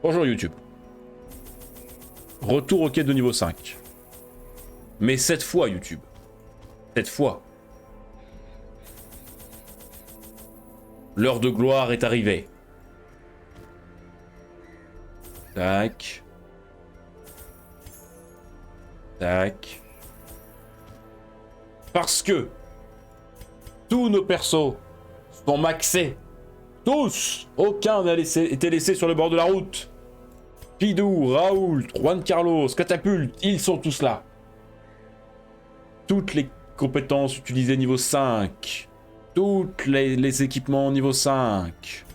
Bonjour YouTube. Retour au quête de niveau 5. Mais cette fois YouTube. Cette fois. L'heure de gloire est arrivée. Tac. Tac. Parce que tous nos persos sont maxés. Tous. Aucun n'a été laissé sur le bord de la route. Pidou, Raoult, Juan Carlos, Catapulte, ils sont tous là. Toutes les compétences utilisées niveau 5. Toutes les équipements niveau 5.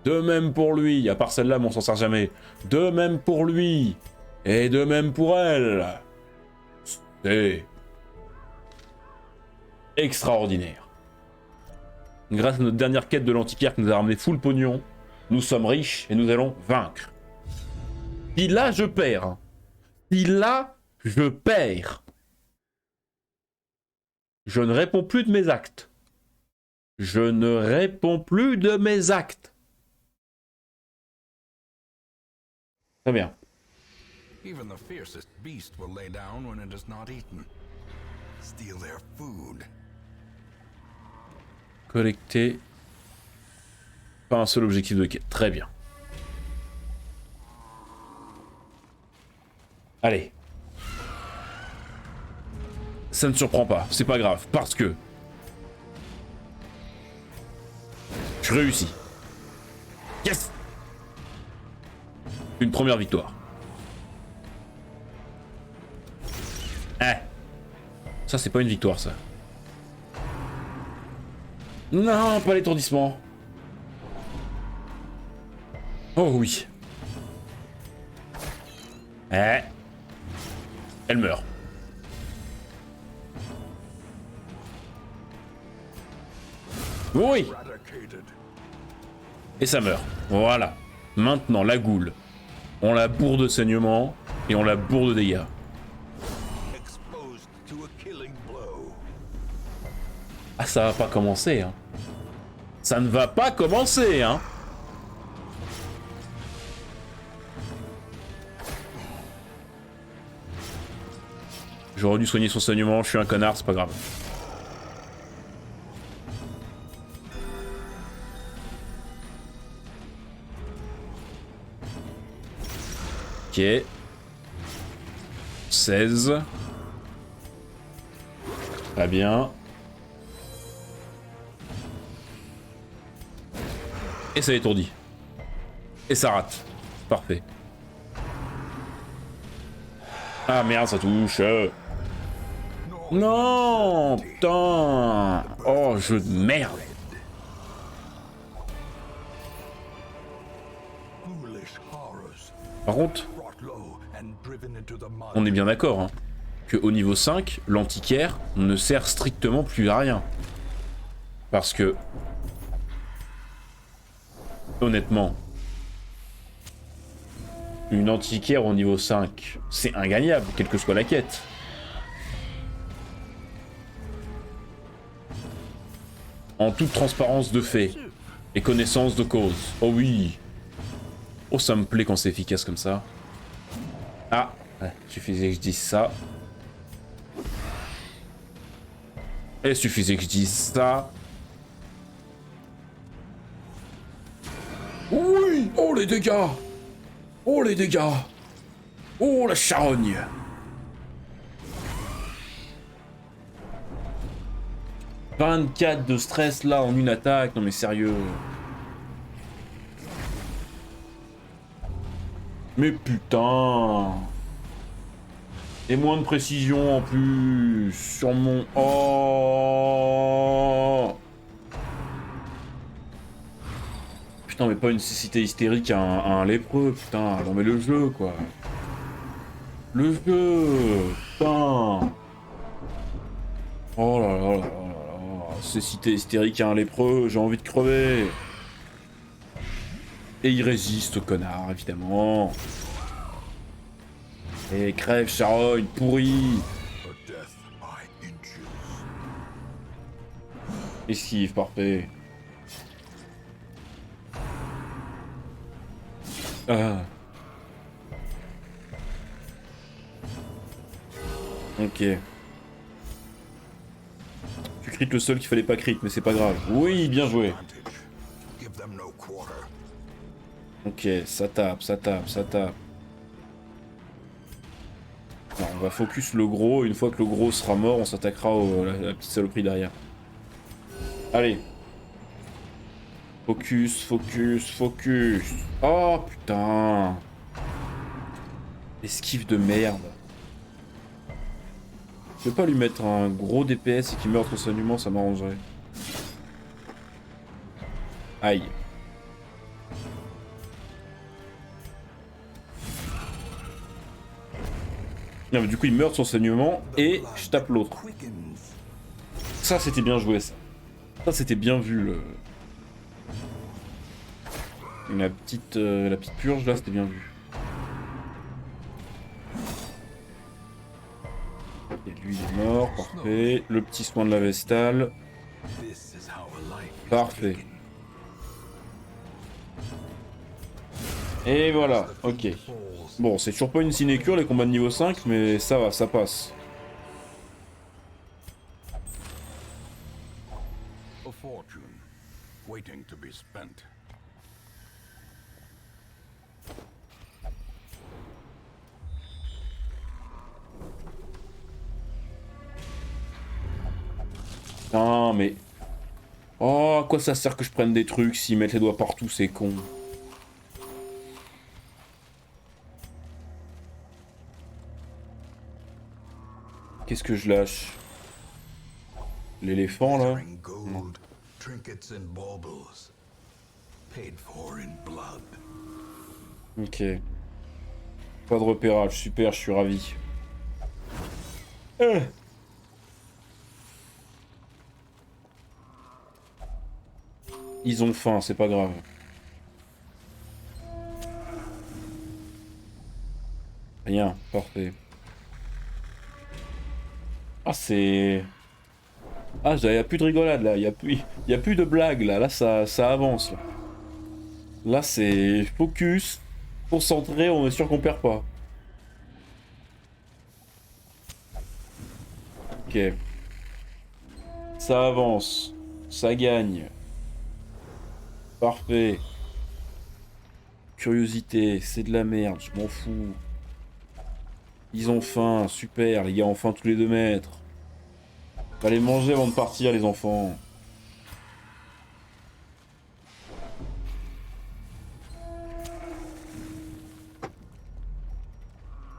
De même pour lui, à part celle-là, mais on s'en sert jamais. De même pour lui. Et de même pour elle. C'est extraordinaire. Grâce à notre dernière quête de l'antiquaire qui nous a ramené full pognon, nous sommes riches et nous allons vaincre. Si là je perds, si là je perds, je ne réponds plus de mes actes. Je ne réponds plus de mes actes. Très bien. Even the fiercest beast will lay down when it is not eaten. Steal their food. Collecter. Pas un seul objectif de quête. Très bien. Allez. Ça ne surprend pas, c'est pas grave, parce que je réussis. Yes! Une première victoire. Ça c'est pas une victoire ça. Non, pas l'étourdissement. Oh oui. Elle meurt. Oui. Et ça meurt. Voilà. Maintenant, la goule. On la bourre de saignement et on la bourre de dégâts. Ah, ça va pas commencer, hein. Ça ne va pas commencer, hein. J'aurais dû soigner son saignement, je suis un connard, c'est pas grave. Ok. 16. Très bien. Et ça étourdit. Et ça rate. Parfait. Ah merde, ça touche. Non, putain. Oh, jeu de merde. Par contre, on est bien d'accord, hein, qu'au niveau 5, l'antiquaire ne sert strictement plus à rien. Parce que, honnêtement, une antiquaire au niveau 5, c'est ingagnable, quelle que soit la quête. En toute transparence de fait et connaissance de cause. Oh oui. Oh, ça me plaît quand c'est efficace comme ça. Ah, ouais, suffisait que je dise ça. Et suffisait que je dise ça. Oui. Oh les dégâts. Oh les dégâts. Oh la charogne. « 24 de stress là en une attaque, non mais sérieux. Mais putain. Et moins de précision en plus sur mon... Oh. Putain mais pas une cécité hystérique à un lépreux, putain. Non mais le jeu quoi. Le jeu. Putain. Oh là là là là. Cécité hystérique à un lépreux, j'ai envie de crever. Et il résiste, connard, évidemment. Et crève, charogne, pourri. Esquive, parfait. Ok. Tu crit le seul qu'il fallait pas crit, mais c'est pas grave. Oui, bien joué. Give them no quarter. Ok, ça tape, ça tape, ça tape. Non, on va focus le gros. Une fois que le gros sera mort, on s'attaquera à la petite saloperie derrière. Allez. Focus, focus, focus. Oh putain. Esquive de merde. Je vais pas lui mettre un gros DPS et qu'il meurt au saignement, ça m'arrangerait. Aïe. Non, mais du coup il meurt de son saignement et je tape l'autre. Ça c'était bien joué ça. Ça c'était bien vu le... la petite purge là, c'était bien vu. Et lui il est mort, parfait. Le petit soin de la Vestale. Parfait. Et voilà, ok. Bon, c'est toujours pas une sinécure les combats de niveau 5, mais ça va, ça passe. A fortune waiting to be spent. Non, mais... Oh, à quoi ça sert que je prenne des trucs s'ils mettent les doigts partout, c'est con. Qu'est-ce que je lâche? L'éléphant, là? Gold, trinkets and baubles, paid for in blood. Ok. Pas de repérage, super, je suis ravi. Ils ont faim, c'est pas grave. Rien, parfait. Ah, c'est... Ah, y a plus de rigolade, là. Y a plus de blague, là. Là, ça avance, là. Là, c'est focus, concentré, on est sûr qu'on perd pas. Ok. Ça avance. Ça gagne. Parfait. Curiosité, c'est de la merde, je m'en fous. Ils ont faim, super, les gars ont faim tous les 2 mètres. Fallait manger avant de partir, les enfants.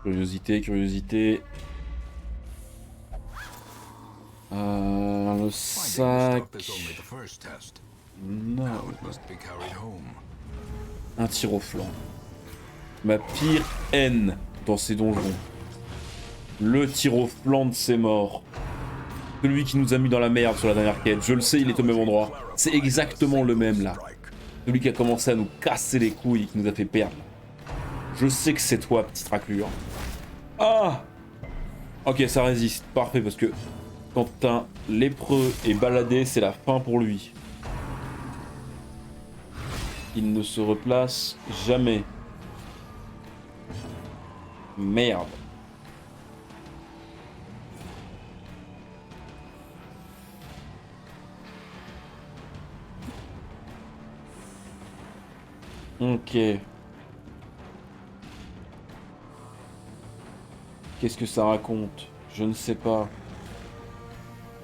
Curiosité, curiosité. Le sac. Non. Un tir au flanc. Ma pire haine dans ces donjons. Le tir au flanc de ces morts. Celui qui nous a mis dans la merde sur la dernière quête. Je le sais, il est au même endroit. C'est exactement le même là. Celui qui a commencé à nous casser les couilles et qui nous a fait perdre. Je sais que c'est toi, petite raclure. Ah! Ok, ça résiste. Parfait, parce que quand un lépreux est baladé, c'est la fin pour lui. Il ne se replace jamais. Merde. Ok. Qu'est-ce que ça raconte? Je ne sais pas.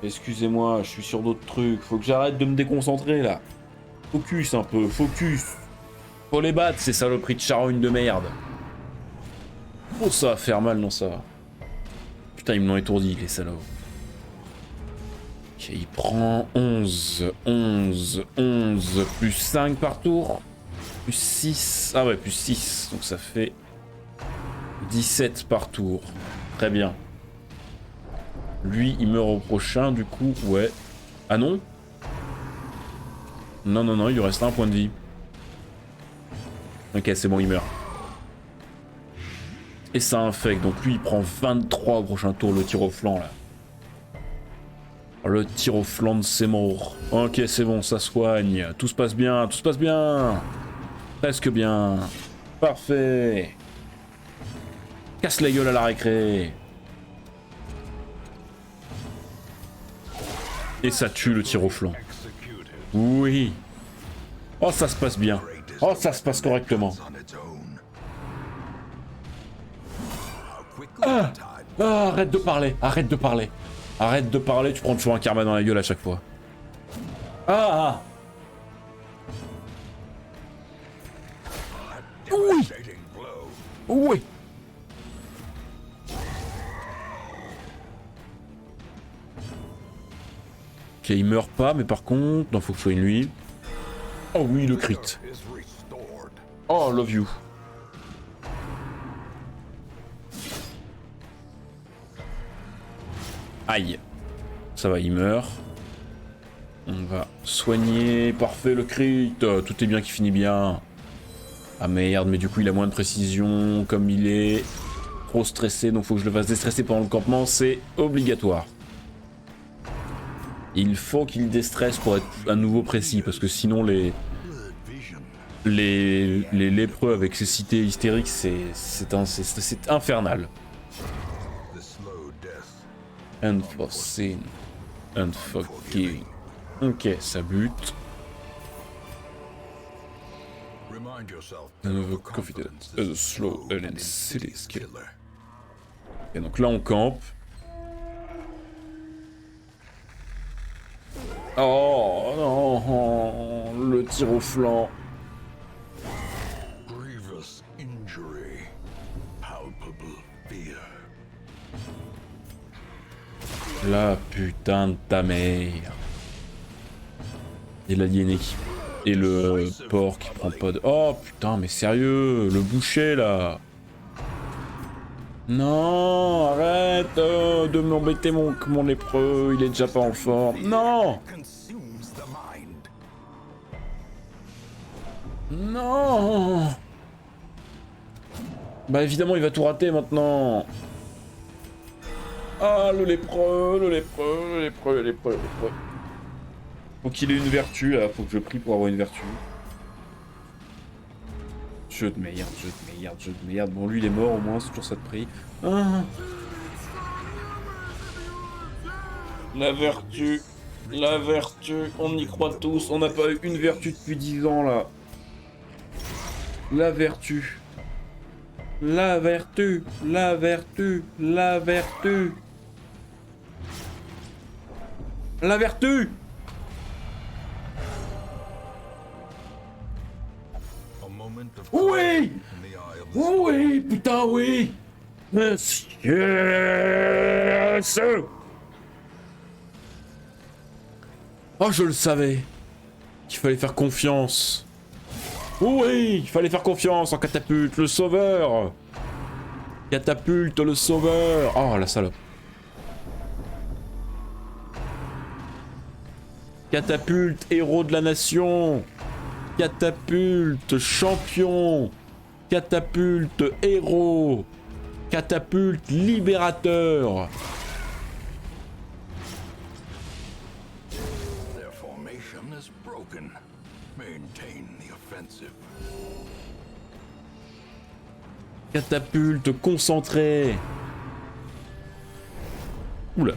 Excusez-moi, je suis sur d'autres trucs. Faut que j'arrête de me déconcentrer là. Focus un peu, focus. Faut les battre, ces saloperies de charognes de merde. Oh, ça va faire mal, non, ça va. Putain, ils me l'ont étourdi, les salauds. Ok, il prend 11, 11, 11, plus 5 par tour. Plus 6. Ah ouais, plus 6. Donc ça fait 17 par tour. Très bien. Lui, il meurt au prochain, du coup, ouais. Ah non? Non, non, non, il lui reste un point de vie. Ok, c'est bon, il meurt. Et ça infecte, donc lui, il prend 23 au prochain tour, le tir au flanc, là. Le tir au flanc de ses morts. Ok, c'est bon, ça soigne. Tout se passe bien, tout se passe bien. Presque bien. Parfait. Casse la gueule à la récré. Et ça tue le tir au flanc. Oui. Oh, ça se passe bien. Oh, ça se passe correctement. Ah, ah, arrête de parler, arrête de parler. Arrête de parler, tu prends toujours un karma dans la gueule à chaque fois. Ah, oui. Oui. Ok, il meurt pas, mais par contre... Non, faut que je soigne lui. Oh oui, le crit. Oh, love you. Aïe. Ça va, il meurt. On va soigner. Parfait, le crit. Tout est bien qui finit bien. Ah merde, mais du coup, il a moins de précision. Comme il est trop stressé, donc faut que je le fasse déstresser pendant le campement. C'est obligatoire. Il faut qu'il déstresse pour être à nouveau précis, parce que sinon les lépreux avec ces cités hystériques, c'est infernal. Unforeseen. Unforgiving. Ok, ça bute. Another confidence. A slow and silly skill. Et donc là on campe. Oh non, le tir au flanc. La putain de ta mère. Et l'aliéné qui... Et le porc qui prend pas de... Oh putain, mais sérieux, le boucher là. Non, arrête de m'embêter mon lépreux, il est déjà pas en forme. Non. Non. Bah évidemment il va tout rater maintenant. Ah le lépreux, le lépreux, le lépreux, le lépreux, le lépreux. Faut qu'il ait une vertu là, faut que je prie pour avoir une vertu. Jeu de merde, jeu de merde, jeu de merde. Bon lui il est mort au moins, c'est toujours ça de prix. Ah. La vertu, on y croit tous, on n'a pas eu une vertu depuis 10 ans là. La vertu. La vertu, la vertu, la vertu. La vertu. Oui. Oui, putain, oui. Monsieur. Oh, je le savais. Qu'il fallait faire confiance. Oui, il fallait faire confiance en Catapulte, le sauveur. Catapulte, le sauveur. Oh, la salope. Catapulte, héros de la nation. Catapulte, champion. Catapulte, héros. Catapulte, libérateur. Their formation is broken. Maintain the offensive. Catapulte, concentré. Oula.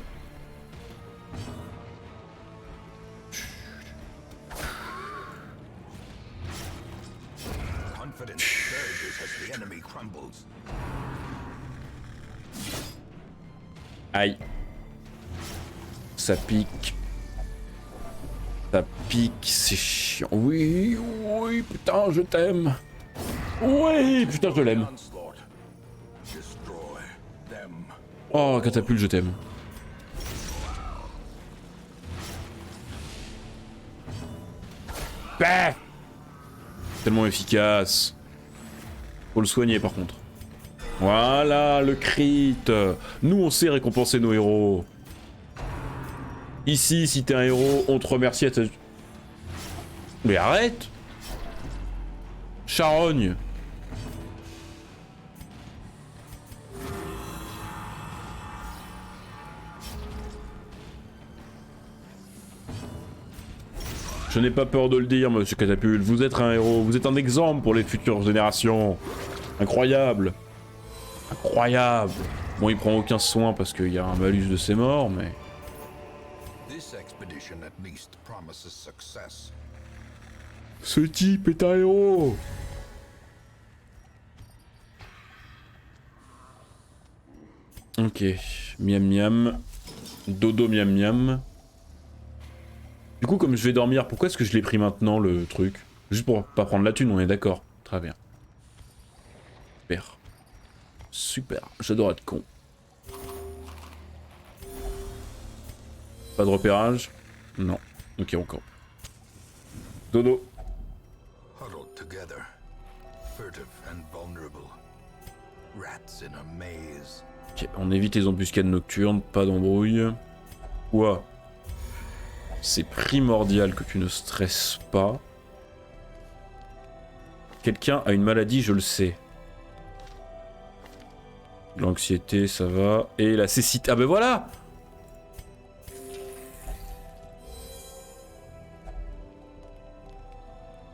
Confidence surges as the enemy crumbles. Aïe. Ça pique. Ça pique, c'est chiant. Oui, oui, putain, je t'aime. Oui, putain, je l'aime. Oh, Catapulte, je t'aime. Bah, tellement efficace. Faut le soigner par contre. Voilà, le crit. Nous, on sait récompenser nos héros. Ici, si t'es un héros, on te remercie à ta... Mais arrête. Charogne. Je n'ai pas peur de le dire, monsieur Catapulte. Vous êtes un héros. Vous êtes un exemple pour les futures générations. Incroyable. Incroyable. Bon, il prend aucun soin parce qu'il y a un malus de ses morts, mais... mission at least promises success. Ce type est un héros. Ok, miam miam. Dodo miam miam. Du coup, comme je vais dormir, pourquoi est-ce que je l'ai pris maintenant, le truc? Juste pour pas prendre la thune, on est d'accord. Très bien. Super. Super, j'adore être con. Pas de repérage? Non. Ok, on campe. Dodo. Huddled together, furtive and vulnerable. Rats in a maze. Ok, on évite les embuscades nocturnes, pas d'embrouille. Ouah. C'est primordial que tu ne stresses pas. Quelqu'un a une maladie, je le sais. L'anxiété, ça va. Et la cécité. Ah ben voilà!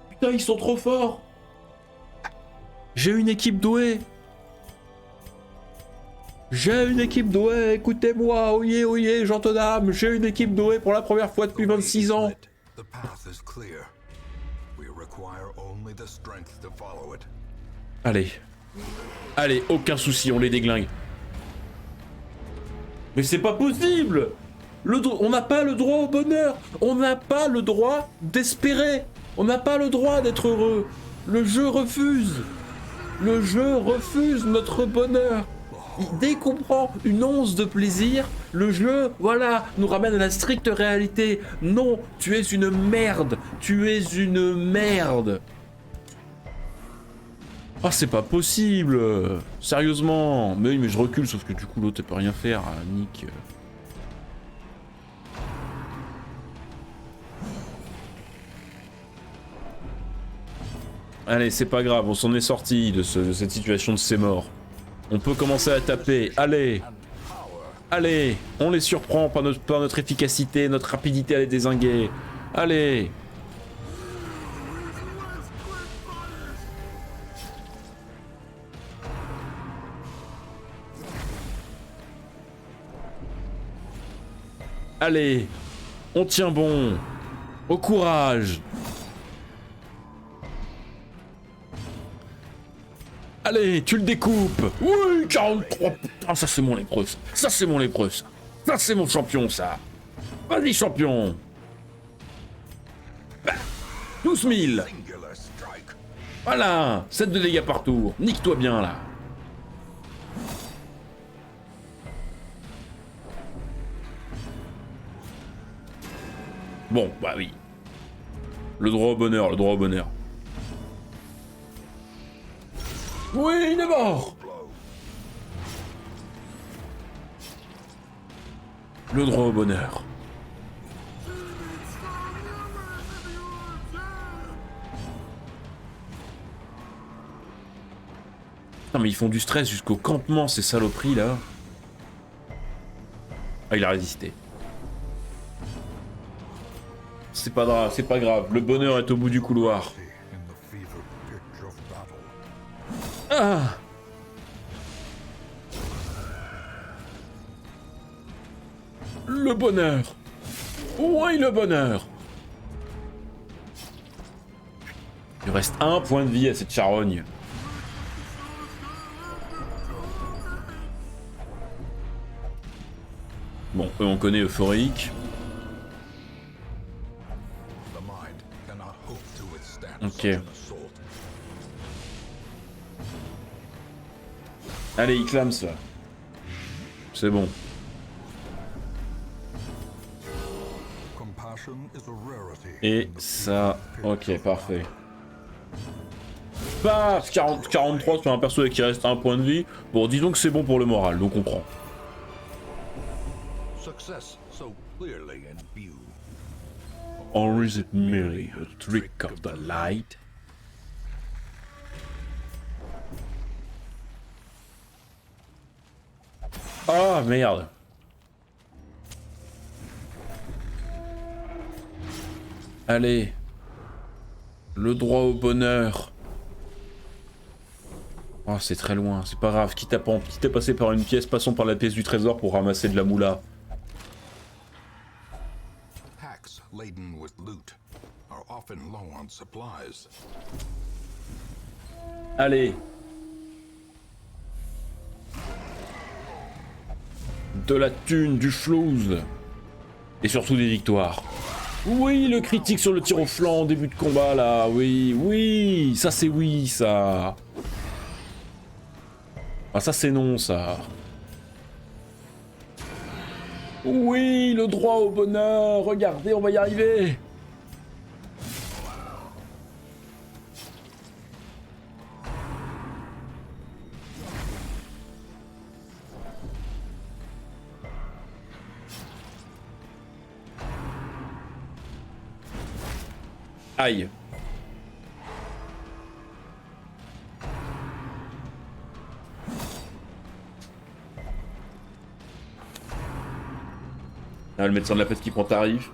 Putain, ils sont trop forts! J'ai une équipe douée! J'ai une équipe douée, écoutez-moi, oyez, oyez, gens d'âme, j'ai une équipe douée pour la première fois depuis 26 ans. The path is clear. We require only the strength to follow it. Allez. Allez, aucun souci, on les déglingue. Mais c'est pas possible! On n'a pas le droit au bonheur! On n'a pas le droit d'espérer! On n'a pas le droit d'être heureux! Le jeu refuse! Le jeu refuse notre bonheur! Dès qu'on prend une once de plaisir, le jeu, voilà, nous ramène à la stricte réalité. Non, tu es une merde. Tu es une merde. Ah, c'est pas possible. Sérieusement. Mais oui, mais je recule, sauf que du coup, l'autre, elle peut rien faire. Nick. Allez, c'est pas grave, on s'en est sorti de cette situation de c'est mort. On peut commencer à taper, allez! Allez! On les surprend par notre efficacité, notre rapidité à les dézinguer. Allez! Allez! On tient bon! Au courage! Allez, tu le découpes. Oui, 43. Putain, ça c'est mon lépreux. Ça c'est mon lépreux. Ça c'est mon champion, ça. Vas-y, champion. 12 000. Singular strike. Voilà, 7 de dégâts par tour. Nique-toi bien, là. Bon, bah oui. Le droit au bonheur, le droit au bonheur. Oui, il est mort. Le droit au bonheur. Non mais ils font du stress jusqu'au campement, ces saloperies là. Ah, il a résisté. C'est pas grave, c'est pas grave. Le bonheur est au bout du couloir. In the fever pitch of battle. Ah! Le bonheur. Oui, le bonheur. Il reste un point de vie à cette charogne. Bon, eux on connaît euphorique. The mind cannot hope to withstand Ok. such an assault. Allez, il clame ça. C'est bon. Compassion is a rarity. Et ça... Ok, parfait. Paf 43 sur un perso qui reste un point de vie. Bon, disons que c'est bon pour le moral, donc on prend. Success so clearly in view. Or is it merely a trick of the light? Ah, merde. Allez. Le droit au bonheur. Oh, c'est très loin, c'est pas grave. Quitte à passer par une pièce, passons par la pièce du trésor pour ramasser de la moula. Hacks laden with loot are often low on supplies. Allez. De la thune, du flouze. Et surtout des victoires. Oui, le critique sur le tir au flanc en début de combat, là. Oui, oui. Ça, c'est oui, ça. Ah, ça, c'est non, ça. Oui, le droit au bonheur. Regardez, on va y arriver. Aïe. Ah, le médecin de la peste qui prend tarif.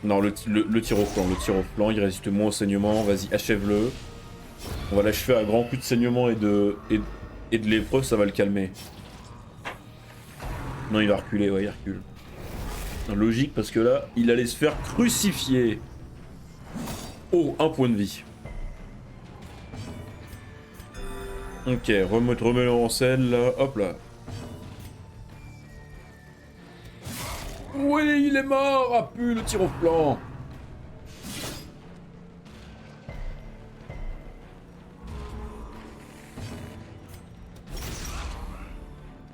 Non, le tir au flanc, il résiste moins au saignement, vas-y, achève-le. On va l'achever à grands coups de saignement et de l'épreuve, ça va le calmer. Non, il va reculer, ouais, il recule. Logique, parce que là, il allait se faire crucifier. Oh, un point de vie. Ok, remets-le en selle, là, hop là. Oui, il est mort. Ah pu, le tir au flanc.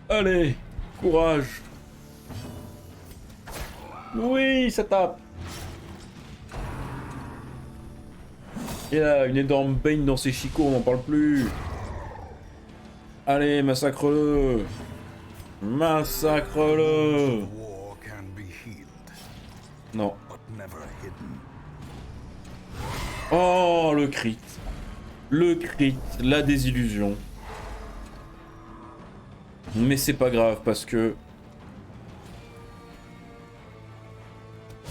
Allez, courage. Oui, ça tape. Et là, une énorme baigne dans ses chicots, on n'en parle plus. Allez, massacre-le. Massacre-le. War can be healed, Non. but never hidden. Oh, le crit. Le crit, la désillusion. Mais c'est pas grave parce que...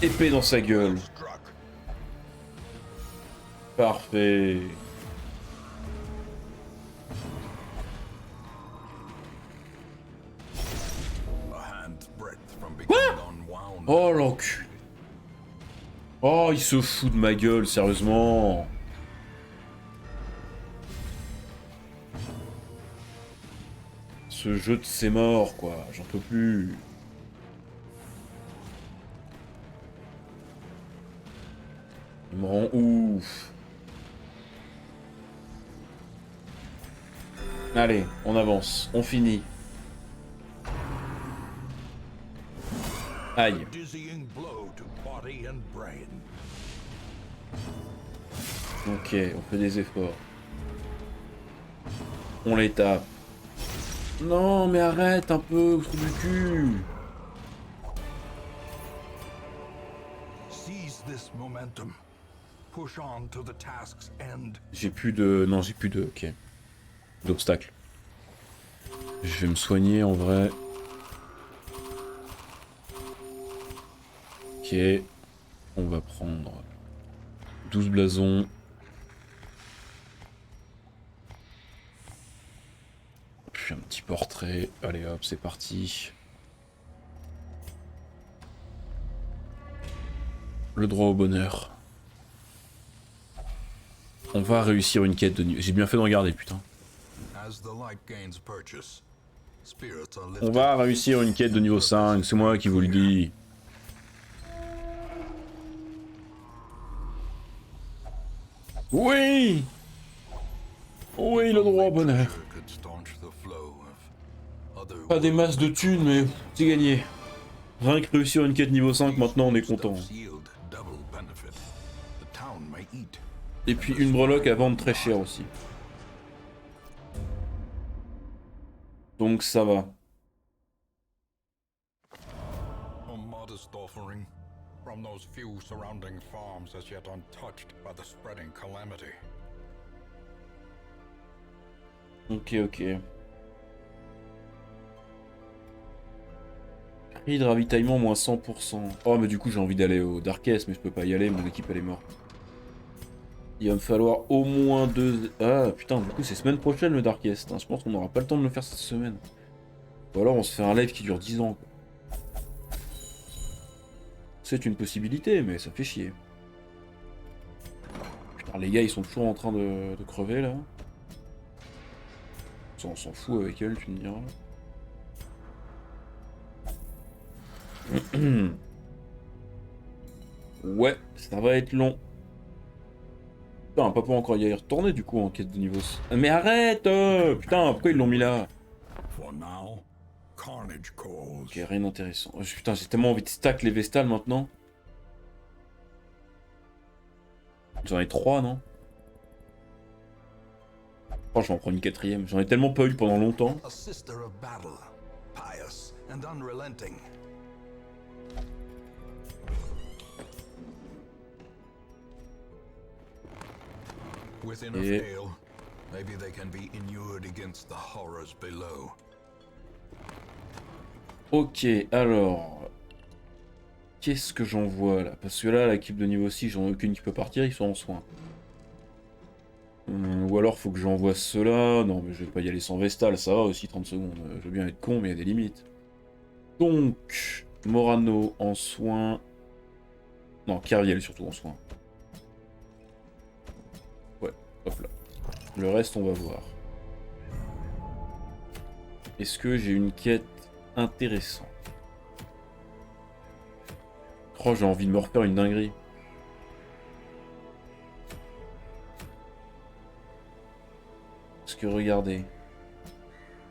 Épée dans sa gueule. Struck. Parfait. A hand's breadth from becoming unwound. Oh l'enculé. Oh, il se fout de ma gueule, sérieusement. Ce jeu de ses morts, quoi. J'en peux plus. Il me rend ouf. Allez, on avance. On finit. Aïe. Dizzying blow to body and brain. Ok, on fait des efforts. On les tape. Non, mais arrête un peu, trou du cul. Seize this momentum. Push on to the task's end. J'ai plus de... Non, j'ai plus de... Ok. D'obstacles. Je vais me soigner en vrai. Ok. On va prendre 12 blasons. Puis un petit portrait. Allez hop, c'est parti. Le droit au bonheur. On va réussir une quête de niveau. J'ai bien fait de regarder, putain. As the light gains purchase, spirits are On lifted. va réussir une quête de niveau 5, c'est moi qui vous le dis. Oui! Oui, le droit au bonheur. Could staunch the flow of other Pas des masses de thunes, mais c'est gagné. Rien que réussir une quête niveau 5, maintenant on est content. stuffs yield double benefit. The town may eat. Et puis une breloque à vendre très cher aussi. Donc ça va. A modest offering from those few surrounding farms as yet untouched by the spreading calamity. Ok, ok. Prix de ravitaillement moins 100%. Oh mais du coup j'ai envie d'aller au Darkest, mais je peux pas y aller, mon équipe elle est morte. Il va me falloir au moins 2... Ah putain, du coup c'est semaine prochaine le Darkest. Hein. Je pense qu'on n'aura pas le temps de le faire cette semaine. Ou alors on se fait un live qui dure 10 ans. Quoi. C'est une possibilité, mais ça fait chier. Putain, les gars, ils sont toujours en train de crever, là. Ça, on s'en fout avec elle, tu me diras. Ouais, ça va être long. Putain, pas pour encore y retourner, du coup, en quête de niveau... Mais arrête putain, pourquoi ils l'ont mis là? For now, carnage calls. Ok, rien d'intéressant. Oh, putain, j'ai tellement envie de stack les Vestales maintenant. J'en ai 3, non? Oh, je vais en prendre une 4ème. J'en ai tellement pas eu pendant longtemps. A sister of battle, pious and unrelenting. Within a Et... veil, maybe they can be inured against the horrors below. Ok, alors... Qu'est-ce que j'envoie là? Parce que là, l'équipe de niveau 6, j'en ai aucune qui peut partir, ils sont en soins. Ou alors faut que j'envoie ceux-là. Non, mais je vais pas y aller sans Vestal, ça va aussi 30 secondes. Je veux bien être con, mais il y a des limites. Donc, Morano en soins. Non, Kerviel surtout en soins. Ouais, hop là. Le reste, on va voir. Est-ce que j'ai une quête intéressante? Oh, j'ai envie de me refaire une dinguerie. Parce que regardez.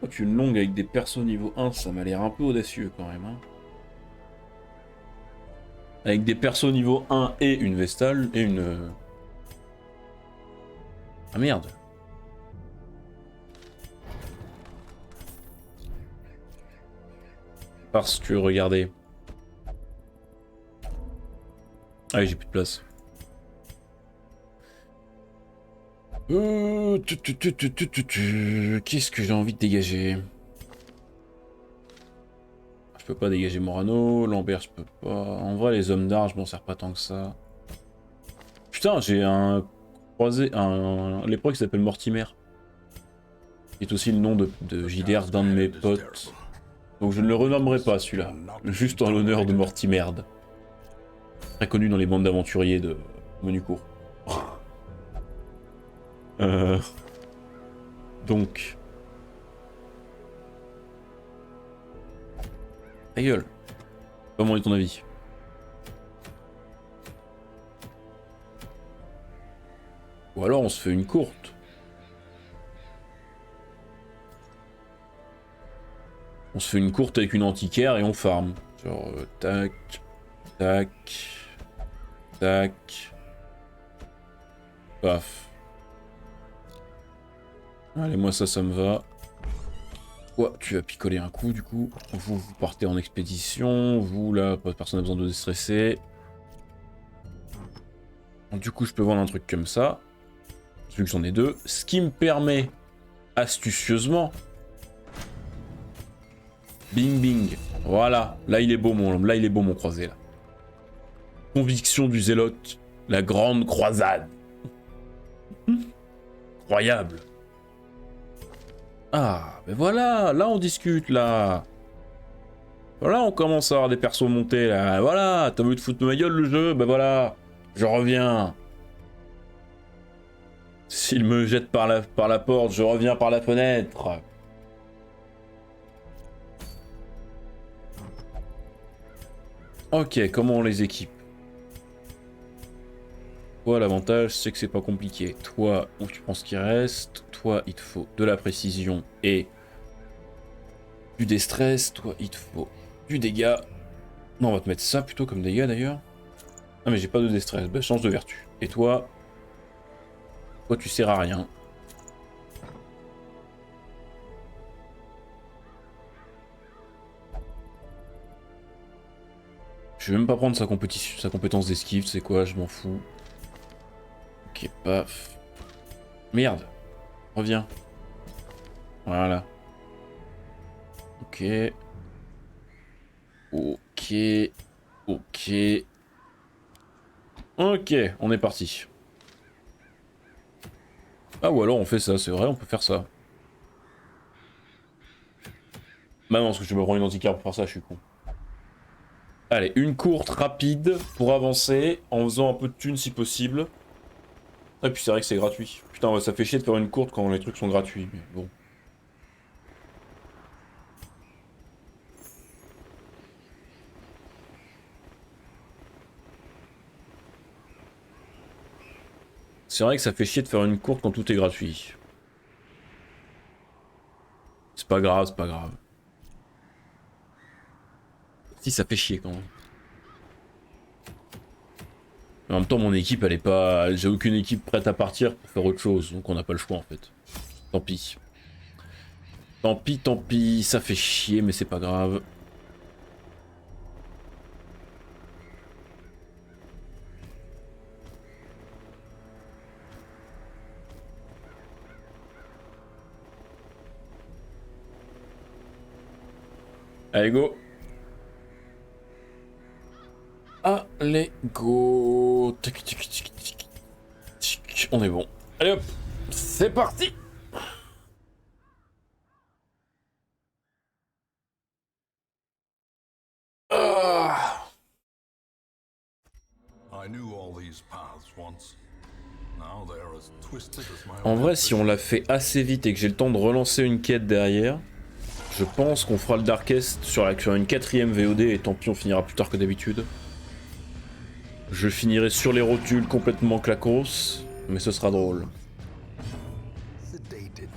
Oh, une longue avec des persos niveau 1, ça m'a l'air un peu audacieux quand même. Hein. Avec des persos niveau 1 et une Vestale et une... Ah merde. Parce que regardez. Ah oui, j'ai plus de place. Qu'est-ce que j'ai envie de dégager? Je peux pas dégager Morano, Lambert je peux pas. En vrai les hommes d'art je m'en sers pas tant que ça. Putain j'ai un croisé, un lépreux qui s'appelle Mortimer. Qui est aussi le nom de JDR d'un de mes potes. Donc je ne le renommerai pas celui-là. Juste en l'honneur de Mortimerde. Très connu dans les bandes d'aventuriers de Menu Court. Donc... Ta gueule. Comment est ton avis? Ou alors on se fait une courte. On se fait une courte avec une antiquaire et on farm. Genre tac, tac, tac. Paf. Allez, moi ça me va. Ouais, tu vas picoler un coup du coup. Vous partez en expédition. Vous là, personne n'a besoin de déstresser. Du coup, je peux vendre un truc comme ça. Vu que j'en ai 2. Ce qui me permet, astucieusement... Bing bing. Voilà. Là il est beau mon croisé là. Conviction du zélote. La grande croisade. Incroyable. Ah, mais voilà, là on discute là. Voilà, on commence à avoir des persos montés là. Voilà, t'as voulu te foutre de ma gueule le jeu? Ben voilà, je reviens. S'il me jette par la porte, je reviens par la fenêtre. Ok, comment on les équipe? Toi, l'avantage, c'est que c'est pas compliqué. Toi, où tu penses qu'il reste? Toi, il te faut de la précision et du déstress. Toi, il te faut du dégât. Non, on va te mettre ça plutôt comme dégâts d'ailleurs. Ah, mais j'ai pas de déstress. Bah, change de vertu. Et toi, tu sers à rien. Je vais même pas prendre sa compétence d'esquive, c'est quoi, je m'en fous. Ok, paf. Merde. Reviens. Voilà. Ok. Ok. Ok. Ok, on est parti. Ah, ou alors on fait ça, c'est vrai, on peut faire ça. Bah non, parce que je me prends une anticar pour faire ça, je suis con. Allez, une courte rapide pour avancer en faisant un peu de thunes si possible. Et puis c'est vrai que c'est gratuit. Putain, ouais, ça fait chier de faire une courte quand les trucs sont gratuits, mais bon. C'est vrai que ça fait chier de faire une courte quand tout est gratuit. C'est pas grave, c'est pas grave. Si, ça fait chier quand même. Mais en même temps, mon équipe, elle est pas... J'ai aucune équipe prête à partir pour faire autre chose, donc on n'a pas le choix en fait. Tant pis. Tant pis, ça fait chier, mais c'est pas grave. Allez, go. Allez, go. Tic, tic, tic, tic, tic. On est bon. Allez hop, c'est parti. Ah. I knew all these paths once. Now they are as twisted as my En own vrai, si on l'a fait assez vite et que j'ai le temps de relancer une quête derrière, je pense qu'on fera le Darkest sur une 4ème VOD et tant pis, on finira plus tard que d'habitude. Je finirai sur les rotules complètement clacos, mais ce sera drôle. sedated.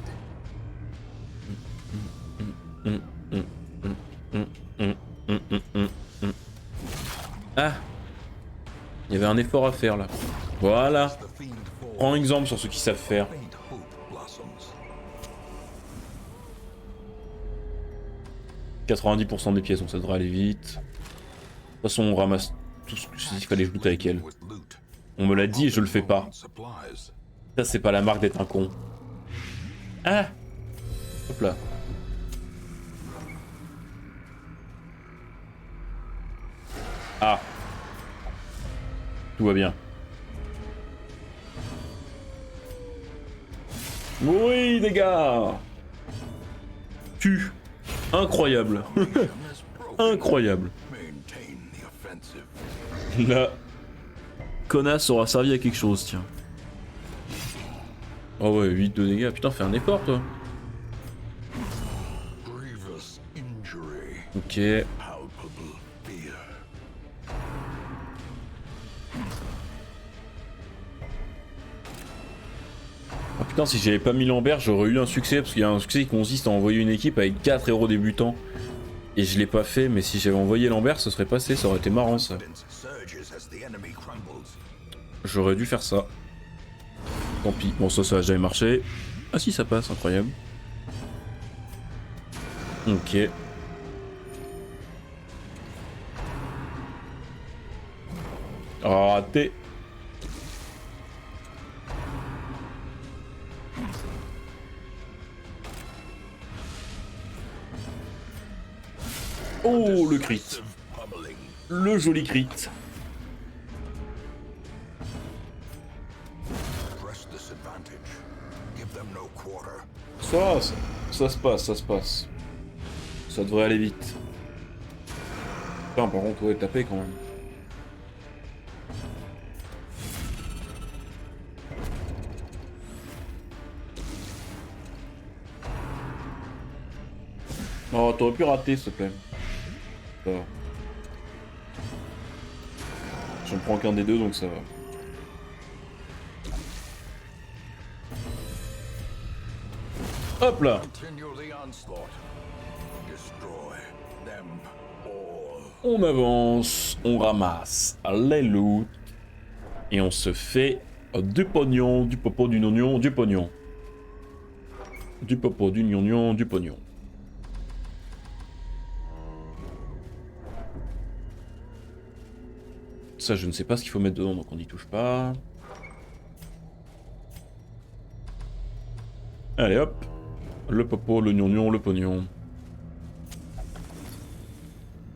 Ah, il y avait un effort à faire là. Voilà. The fiend falls, Prends exemple sur ceux qui savent faire. faint hope blossoms. 90% des pièces, donc ça devrait aller vite. De toute façon, on ramasse tout ce qu'il fallait que je loot avec elle. With loot, On me l'a dit et je le fais pas. supplies. Ça, c'est pas la marque d'être un con. Ah. Hop là. Ah. Tout va bien. Oui, les gars. Tu. Incroyable. Incroyable. Maintain the offensive. La connasse aura servi à quelque chose, tiens. Oh ouais, 8 de dégâts. Putain, fais un effort, toi. Grievous injury. Ok. Palpable fear. Ah putain, si j'avais pas mis Lambert, j'aurais eu un succès, parce qu'il y a un succès qui consiste à envoyer une équipe avec 4 héros débutants. Et je l'ai pas fait, mais si j'avais envoyé Lambert, ce serait passé, ça aurait été marrant ça. Confidence surges as the enemy crumbles. J'aurais dû faire ça. Tant pis, bon ça a jamais marché. Ah si, ça passe, incroyable. Ok. Raté. Oh, le crit. Pummeling. Le joli crit. Press this advantage. Give them no quarter. Ça se passe, ça se passe. Ça devrait aller vite. Putain, par contre, ouais, taper quand même. Oh, t'aurais pu rater, s'il te plaît. Ça va. Je ne prends qu'un des deux, donc ça va. Hop là. Continue the onslaught. Destroy them all. On avance, on ramasse les loot. Et on se fait du pognon, du popo, du oignon, du pognon. Du popo, du oignon, du pognon. Ça, je ne sais pas ce qu'il faut mettre dedans, donc on n'y touche pas. Allez hop. Le popo, le gnognon, le pognon.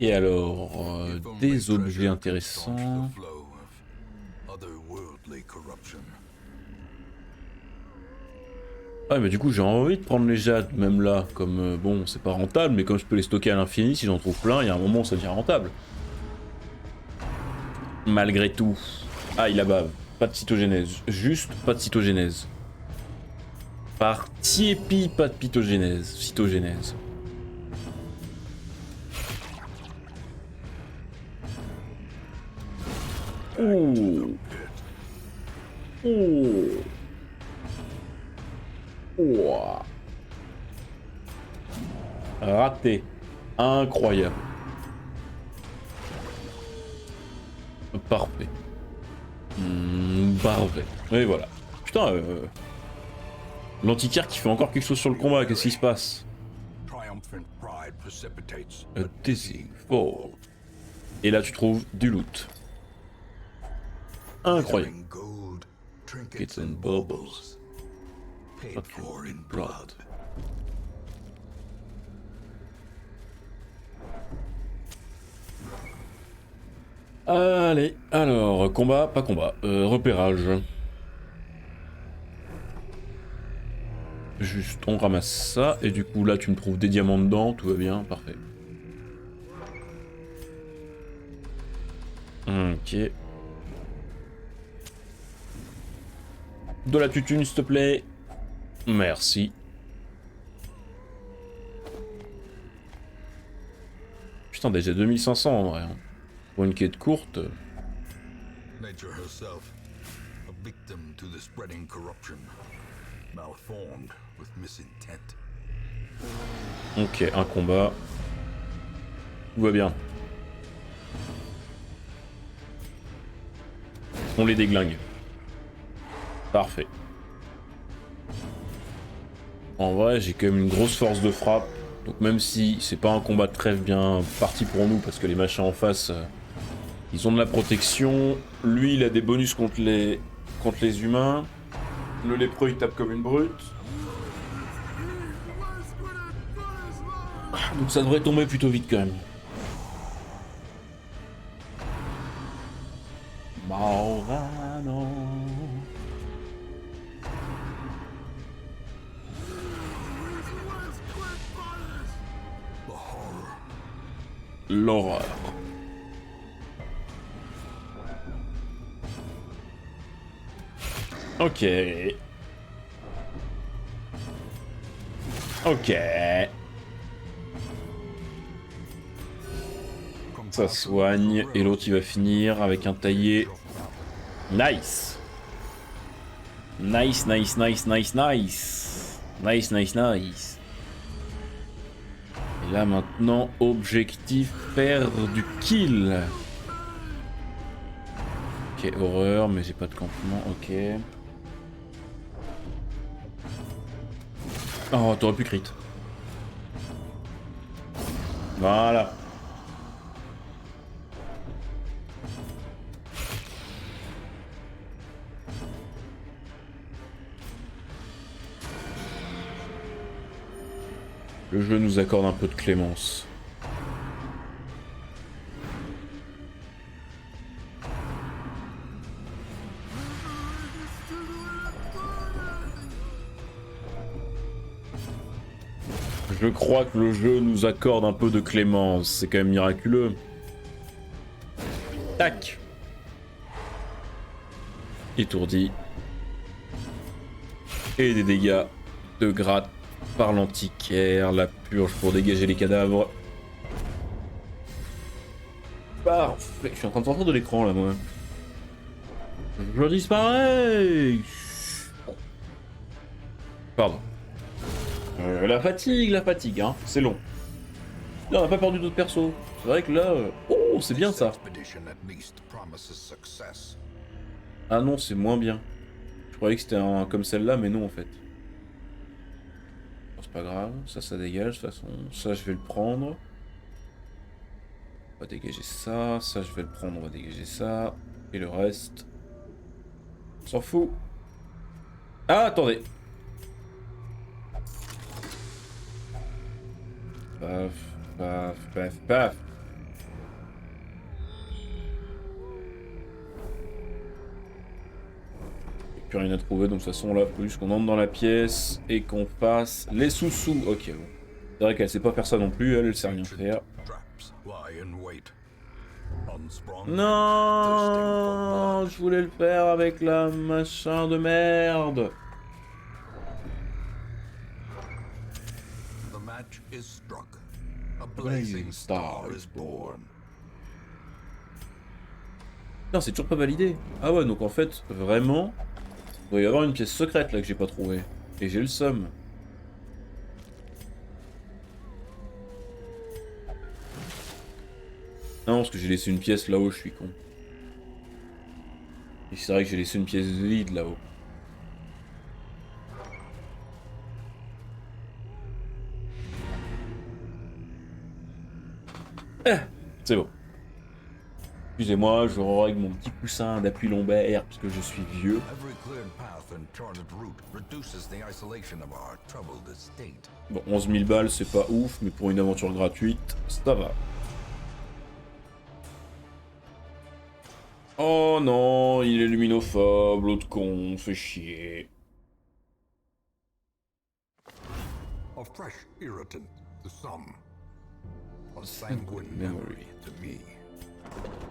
Et alors, If only des treasure objets could intéressants. staunch the flow of otherworldly corruption. Ah mais du coup j'ai envie de prendre les jades, même là, comme bon c'est pas rentable, mais comme je peux les stocker à l'infini, si j'en trouve plein, il y a un moment où ça devient rentable. Malgré tout. Ah il a bave, pas de cytogénèse, juste pas de cytogénèse. Par tiépi, pas de cytogénèse. Oh. Oh. Ouah. Raté. Incroyable. Parfait. Parfait. Et voilà. Putain, l'antiquaire qui fait encore quelque chose sur le combat, qu'est-ce qui se passe? Triumphant pride precipitates A dizzy fall. Et là tu trouves du loot. Incroyable. glittering gold, trinkets Trinkets and and baubles. baubles, paid for in blood. Allez, alors, combat, pas combat, repérage. Juste, on ramasse ça, et du coup là tu me trouves des diamants dedans, tout va bien, parfait. Ok. De la tutune, s'il te plaît. Merci. Putain, déjà 2500 en vrai. Hein. Pour une quête courte. Nature herself, a victim to the spreading corruption, malformed with misintent. Ok, un combat. Tout va bien. On les déglingue. Parfait. En vrai, j'ai quand même une grosse force de frappe. Donc même si c'est pas un combat de trêve bien parti pour nous, parce que les machins en face, ils ont de la protection. Lui, il a des bonus contre les humains. Le lépreux, il tape comme une brute. Donc ça devrait tomber plutôt vite quand même. Maurano. L'horreur. Ok. Ok. Ça soigne. Et l'autre il va finir avec un taillé. Nice. Nice, nice, nice, nice, nice. Nice, nice, nice. Et là maintenant, objectif faire du kill. Ok, horreur, mais j'ai pas de campement, ok. Oh, t'aurais pu crit. Voilà. Le jeu nous accorde un peu de clémence. Je crois que le jeu nous accorde un peu de clémence, c'est quand même miraculeux. Tac. Étourdi. Et des dégâts de gratte par l'antiquaire, la purge pour dégager les cadavres. Parfait. Je suis en train de sortir de l'écran là, moi. Je disparais. Pardon. La fatigue, hein. C'est long. Là, on n'a pas perdu d'autres persos. C'est vrai que là... Oh, c'est bien ça. Ah non, c'est moins bien. Je croyais que c'était un comme celle-là, mais non en fait. Bon, c'est pas grave, ça dégage de toute façon. Ça, je vais le prendre. On va dégager ça, ça je vais le prendre, on va dégager ça. Et le reste... On s'en fout. Ah, attendez. Paf, paf, paf, paf. plus rien à trouver, donc de toute façon là, faut juste qu'on entre dans la pièce et qu'on fasse les sous-sous. Ok, bon. C'est vrai qu'elle sait pas faire ça non plus, elle sait rien faire. Non, je voulais le faire avec la machin de merde. The match is struck. A Blazing Star is born. Non, c'est toujours pas validé. Ah ouais, donc en fait, vraiment, il doit y avoir une pièce secrète là que j'ai pas trouvée. Et j'ai le seum. Non, parce que j'ai laissé une pièce là-haut, je suis con. Et c'est vrai que j'ai laissé une pièce vide là-haut. C'est bon. Excusez-moi, je règle mon petit coussin d'appui lombaire parce que je suis vieux. Bon, 11 000 balles, c'est pas ouf, mais pour une aventure gratuite, ça va. Oh non, il est luminophobe, l'autre con, fait chier. A fresh irritant, the sum. A sanguine memory to me.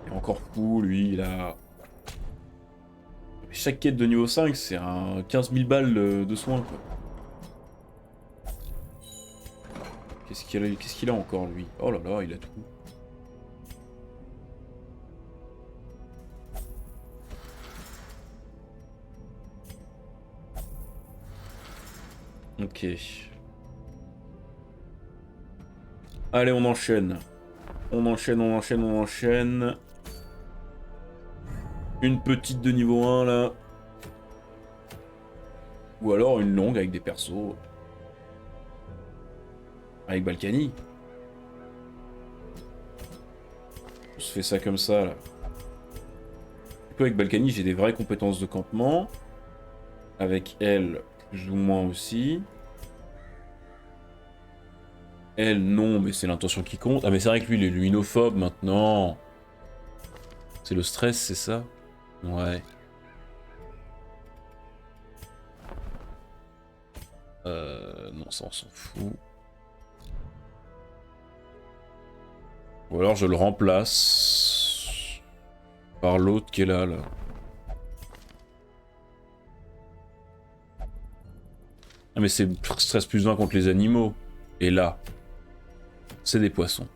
Il est encore fou, lui, il a... Chaque quête de niveau 5, c'est un 15 000 balles de soins, quoi. Qu'est-ce qu'il a encore, lui? Oh là là, il a tout. Ok. Allez, on enchaîne. On enchaîne, on enchaîne, on enchaîne. Une petite de niveau 1, là. Ou alors une longue avec des persos. Avec Balkany. On se fait ça comme ça, là. Du coup, avec Balkany, j'ai des vraies compétences de campement. Avec elle, plus ou moins aussi. Elle, non, mais c'est l'intention qui compte. Ah, mais c'est vrai que lui, il est luminophobe maintenant. C'est le stress, c'est ça? Ouais. Non, ça, on s'en fout. Ou alors, je le remplace par l'autre qui est là, là. Ah, mais c'est stress plus 20 contre les animaux. Et là, c'est des poissons.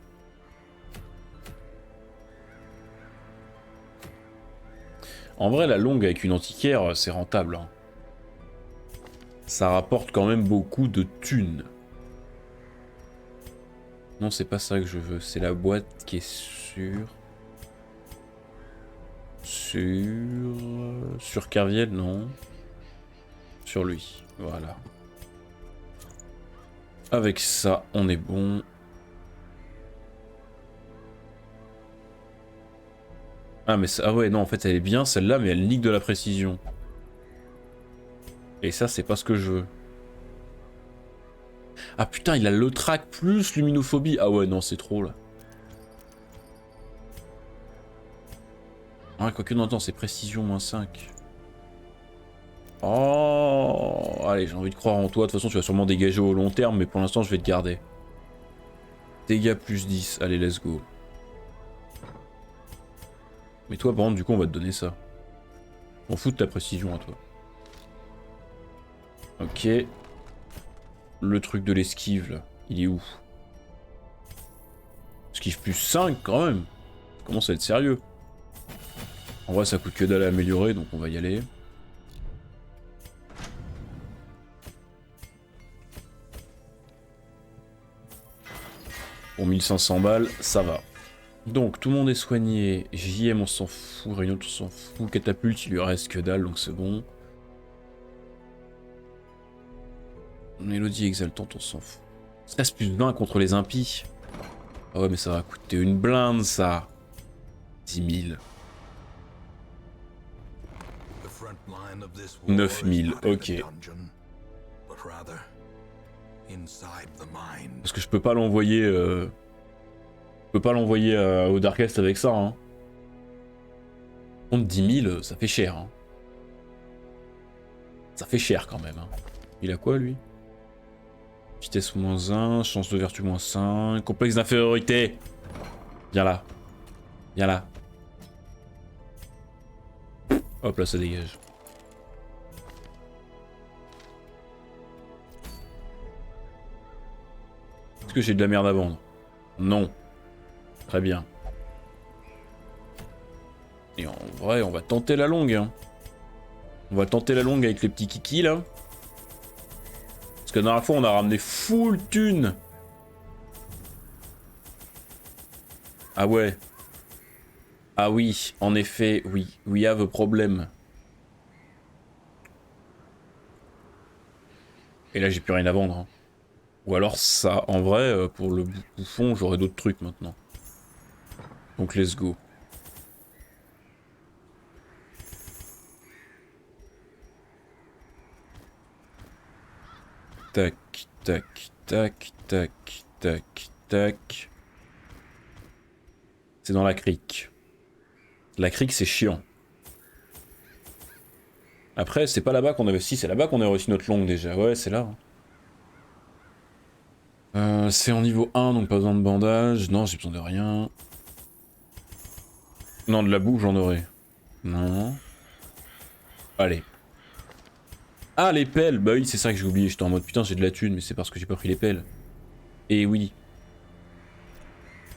En vrai, la longue avec une antiquaire, c'est rentable. Hein. Ça rapporte quand même beaucoup de thunes. Non, c'est pas ça que je veux. C'est la boîte qui est sur... Sur Kerviel, non. Sur lui, voilà. Avec ça, on est bon. Ah, mais ça... Ah ouais, non, en fait, elle est bien, celle-là, mais elle nique de la précision. Et ça, c'est pas ce que je veux. Ah putain, il a le track plus luminophobie. Ah ouais, non, c'est trop, là. Ah, quoique, non, attends, c'est précision moins 5. Oh, allez, j'ai envie de croire en toi. De toute façon, tu vas sûrement dégager au long terme, mais pour l'instant, je vais te garder. Dégâts plus 10. Allez, let's go. Mais toi, par contre, du coup, on va te donner ça. On fout de ta précision à toi. Ok. Le truc de l'esquive, là. Il est où? Esquive plus 5, quand même. Ça commence à être sérieux. En vrai, ça coûte que dalle à améliorer, donc on va y aller. Pour 1500 balles, ça va. Donc, tout le monde est soigné. JM, on s'en fout. Réunion, on s'en fout. Catapulte, il lui reste que dalle, donc c'est bon. Mélodie exaltante, on s'en fout. Stress plus 20 contre les impies. Ah ouais, mais ça va coûter une blinde, ça. 10 000. 9 000, ok. Parce que je peux pas l'envoyer... Je peux pas l'envoyer au Darkest avec ça, hein. Contre 10 000, ça fait cher, hein. Ça fait cher quand même. Hein. Il a quoi lui? Vitesse -1, chance de vertu -5, complexe d'infériorité. Viens là. Viens là. Hop là, ça dégage. Est-ce que j'ai de la merde à vendre? Non. Très bien. Et en vrai, on va tenter la longue. Hein. On va tenter la longue avec les petits kikis là. Parce que la dernière fois, on a ramené full thune. Ah ouais. Ah oui, en effet, oui. We have a problem. Et là, j'ai plus rien à vendre. Hein. Ou alors ça, en vrai, pour le bouffon, j'aurai d'autres trucs maintenant. Donc let's go. Tac, tac, tac, tac, tac, tac. C'est dans la crique. La crique, c'est chiant. Après, c'est pas là-bas qu'on avait... Si, c'est là-bas qu'on a réussi notre longue déjà. Ouais, c'est là. C'est en niveau 1, donc pas besoin de bandage. Non, j'ai besoin de rien. Non, de la boue, j'en aurai. Non. Allez. Ah, les pelles. Bah oui, c'est ça que j'ai oublié. J'étais en mode putain, j'ai de la thune, mais c'est parce que j'ai pas pris les pelles. Et oui.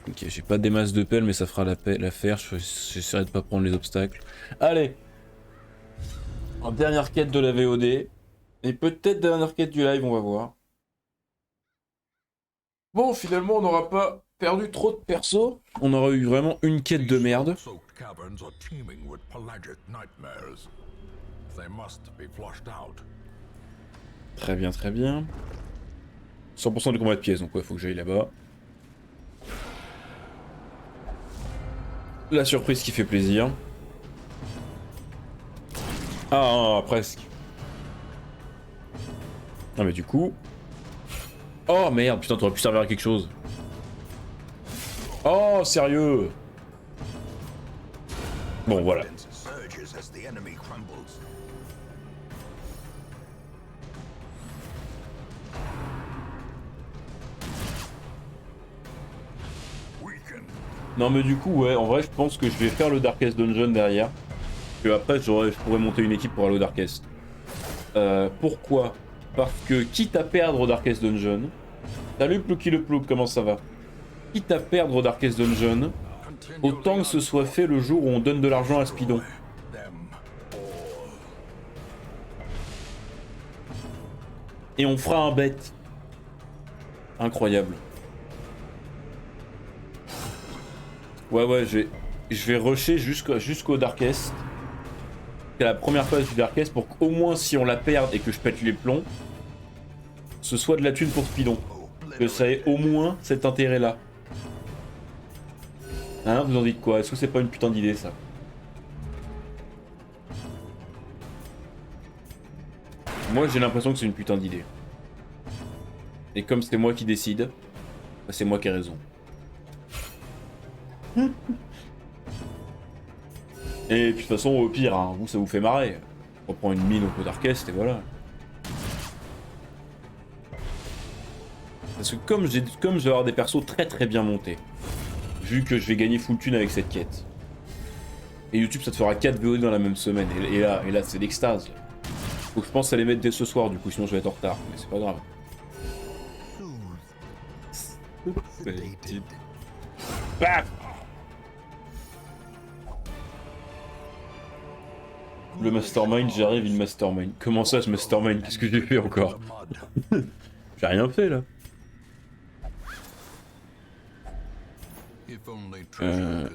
Ok, j'ai pas des masses de pelles, mais ça fera l'affaire. J'essaierai de pas prendre les obstacles. Allez. En dernière quête de la VOD. Et peut-être dernière quête du live, on va voir. Bon, finalement, on n'aura pas perdu trop de persos. On aura eu vraiment une quête de merde. Très bien, très bien. 100% de combat de pièces, donc ouais, faut que j'aille là-bas. La surprise qui fait plaisir. Ah, presque. Ah, mais du coup... Oh merde, putain, t'aurais pu servir à quelque chose. Oh, sérieux. Bon, voilà. Non mais du coup, ouais, en vrai, je pense que je vais faire le Darkest Dungeon derrière. Que après, je pourrais monter une équipe pour aller au Darkest. Pourquoi? Parce que quitte à perdre au Darkest Dungeon... Salut Plouki le Plouk, comment ça va? Quitte à perdre au Darkest Dungeon, autant que ce soit fait le jour où on donne de l'argent à Spidon. Et on fera un bet. Incroyable. Ouais, je vais rusher jusqu'au Darkest. C'est la première phase du Darkest pour qu'au moins si on la perde et que je pète les plombs, ce soit de la thune pour Spidon. Que ça ait au moins cet intérêt-là. Hein, vous en dites quoi? Est-ce que c'est pas une putain d'idée, ça? Moi, j'ai l'impression que c'est une putain d'idée. Et comme c'est moi qui décide, bah, c'est moi qui ai raison. Et puis de toute façon, au pire, hein, vous, ça vous fait marrer. On prend une mine au Darkest et voilà. Parce que comme je vais avoir des persos très bien montés, vu que je vais gagner full thune avec cette quête. Et YouTube, ça te fera 4 VOD dans la même semaine. Et là c'est l'extase. Faut que je pense à les mettre dès ce soir, du coup, sinon je vais être en retard. Mais c'est pas grave. Bam! Le mastermind, j'arrive, il mastermind. Comment ça, je mastermind? Qu'est-ce que j'ai fait encore? J'ai rien fait là.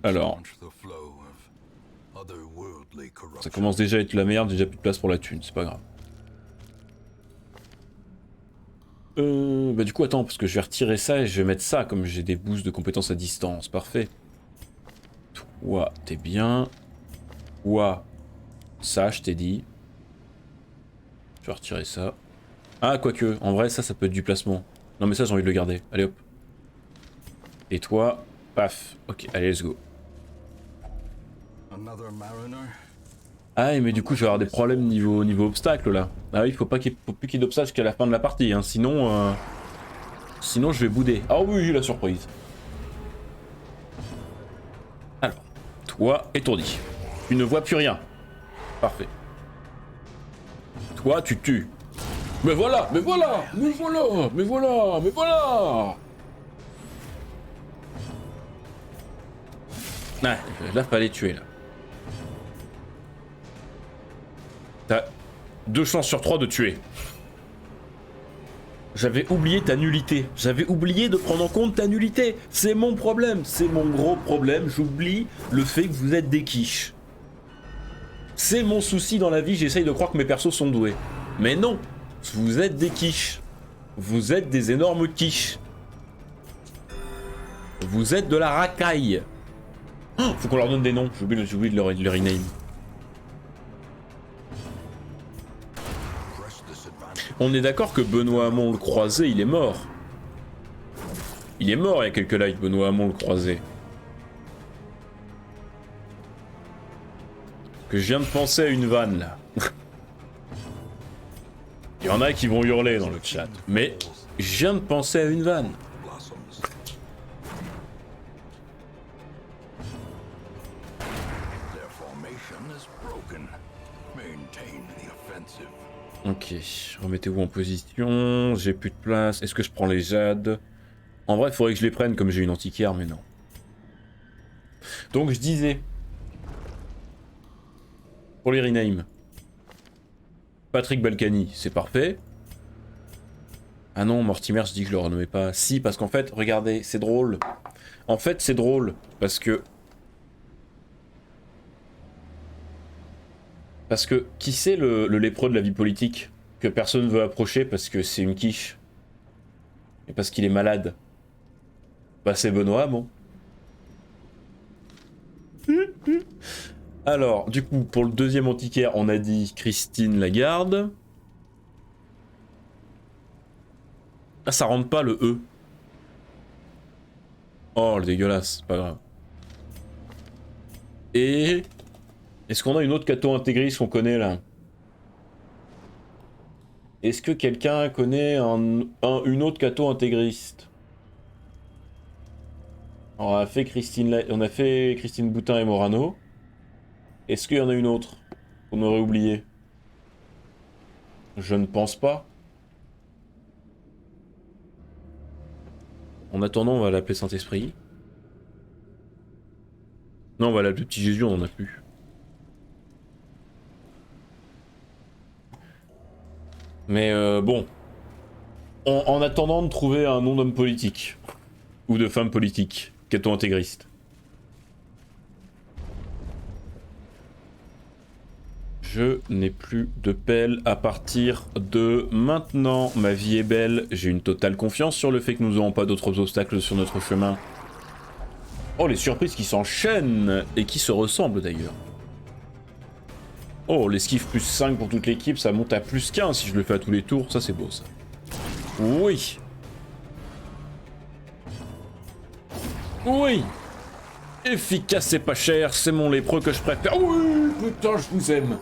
Alors. Ça commence déjà à être la merde, déjà plus de place pour la thune, c'est pas grave. Bah du coup attends, parce que je vais retirer ça et je vais mettre ça, comme j'ai des boosts de compétences à distance, parfait. Toi, t'es bien. Toi, ça, je t'ai dit. Je vais retirer ça. Ah, quoique, en vrai, ça peut être du placement. Non mais ça, j'ai envie de le garder. Allez hop. Et toi, paf. Ok, allez, let's go. Ah mais du coup je vais avoir des problèmes niveau obstacle là. Ah oui, faut plus qu'il y ait d'obstacle jusqu'à la fin de la partie, hein. Sinon je vais bouder. Ah oui, la surprise. Alors, toi étourdi. Tu ne vois plus rien. Parfait. Toi tu tues. Mais voilà, mais voilà, mais voilà, mais voilà, mais voilà. Ah, là fallait tuer là. T'as 2 chances sur 3 de tuer. J'avais oublié ta nullité. J'avais oublié de prendre en compte ta nullité. C'est mon problème. C'est mon gros problème. J'oublie le fait que vous êtes des quiches. C'est mon souci dans la vie. J'essaye de croire que mes persos sont doués. Mais non. Vous êtes des quiches. Vous êtes des énormes quiches. Vous êtes de la racaille. Oh, faut qu'on leur donne des noms. J'ai oublié de leur rename. On est d'accord que Benoît Hamon le Croisé, il est mort. Il est mort il y a quelques lives, Benoît Hamon le Croisé. Que je viens de penser à une vanne là. Il y en a qui vont hurler dans le chat. Mais je viens de penser à une vanne. Ok, remettez-vous en position. J'ai plus de place. Est-ce que je prends les jades? En vrai, il faudrait que je les prenne comme j'ai une antiquaire, mais non. Donc je disais... Pour les rename. Patrick Balkany, c'est parfait. Ah non, Mortimer, je dis que je le renommais pas. Si, parce qu'en fait, regardez, c'est drôle. En fait, c'est drôle, parce que... qui c'est le lépreux de la vie politique que personne veut approcher parce que c'est une quiche? Et parce qu'il est malade? Bah c'est Benoît, bon. Alors, du coup, pour le deuxième antiquaire, on a dit Christine Lagarde. Ah, ça rentre pas le E. Oh, le dégueulasse, pas grave. Et... Est-ce qu'on a une autre catho intégriste qu'on connaît là? Est-ce que quelqu'un connaît une autre catho intégriste? On a fait Christine Boutin et Morano. Est-ce qu'il y en a une autre qu'on aurait oublié? Je ne pense pas. En attendant, on va l'appeler Saint-Esprit. Non, on va l'appeler Petit Jésus, on en a plus. Mais bon. En attendant de trouver un nom d'homme politique. Ou de femme politique. Catho intégriste. Je n'ai plus de pelle à partir de maintenant. Ma vie est belle. J'ai une totale confiance sur le fait que nous n'aurons pas d'autres obstacles sur notre chemin. Oh, les surprises qui s'enchaînent et qui se ressemblent d'ailleurs. Oh, l'esquive plus 5 pour toute l'équipe, ça monte à plus 15 si je le fais à tous les tours. Ça, c'est beau, ça. Oui. Oui. Efficace et pas cher, c'est mon lépreux que je préfère. Oui, putain, je vous aime.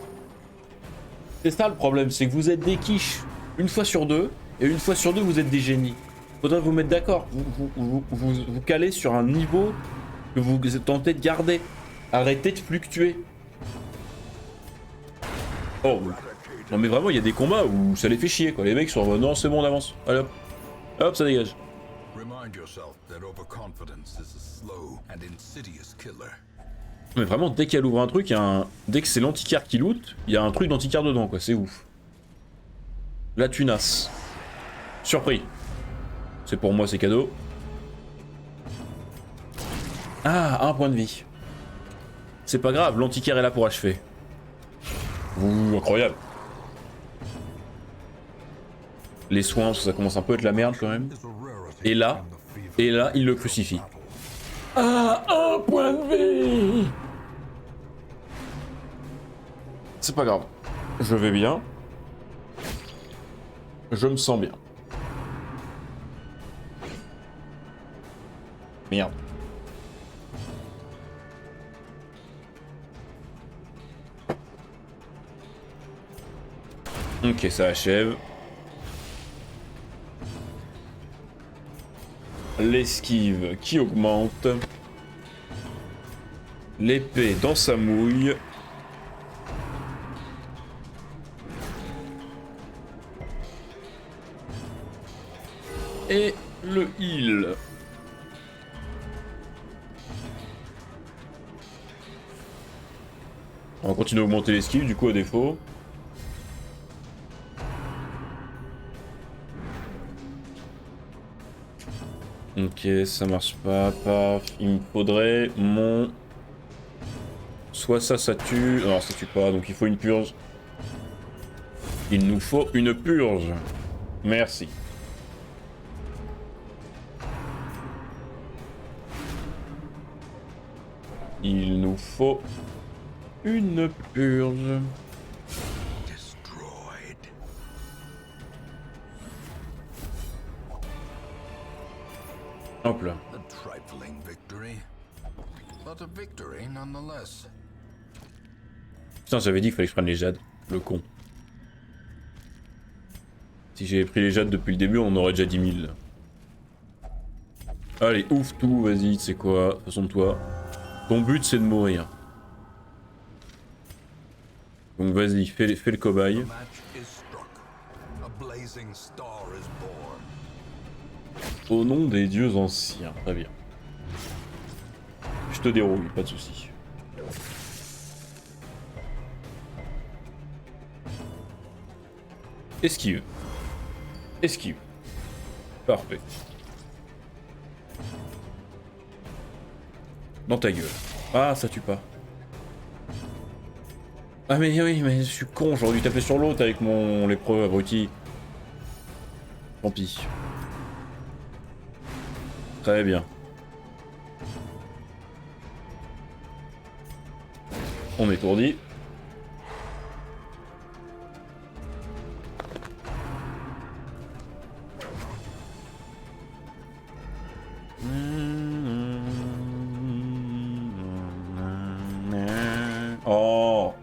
C'est ça le problème, c'est que vous êtes des quiches. Une fois sur deux, et une fois sur deux, vous êtes des génies. Faudrait vous mettre d'accord. Vous calez sur un niveau que vous tentez de garder. Arrêtez de fluctuer. Oh, non mais vraiment, il y a des combats où ça les fait chier, quoi. Les mecs sont en mode, non, c'est bon, on avance. Allez hop. Hop, ça dégage. Mais vraiment, dès qu'elle ouvre un truc, dès que c'est l'antiquaire qui loot, il y a un truc d'antiquaire dedans, quoi. C'est ouf. La tunasse. Surpris. C'est pour moi, c'est cadeau. Ah, un point de vie. C'est pas grave, l'antiquaire est là pour achever. Ouh, incroyable. Les soins, ça commence un peu à être la merde quand même. Et là, il le crucifie. Ah, un point de vie. C'est pas grave. Je vais bien. Je me sens bien. Merde. Ok, ça achève. L'esquive qui augmente. L'épée dans sa mouille. Et le heal. On va continuer à augmenter l'esquive du coup à défaut. Ok, ça marche pas, paf. Il me faudrait mon... Soit ça tue... Non, ça tue pas, donc il faut une purge. Il nous faut une purge. Merci. Il nous faut une purge. Hop là. A trifling victory, but a victory nonetheless. Putain, j'avais dit qu'il fallait que je prenne les jades. Le con. Si j'avais pris les jades depuis le début, on en aurait déjà 10 000. Allez, ouf tout, vas-y, tu sais quoi, façon de toi. Ton but, c'est de mourir. Donc vas-y, fais le cobaye. Au nom des dieux anciens, très bien. Je te déroule, pas de soucis. Esquive. Esquive. Parfait. Dans ta gueule. Ah, ça tue pas. Ah mais oui, mais je suis con, j'aurais dû taper sur l'autre avec mon lépreux abruti. Tant pis. Très bien. On m'étourdit. Oh.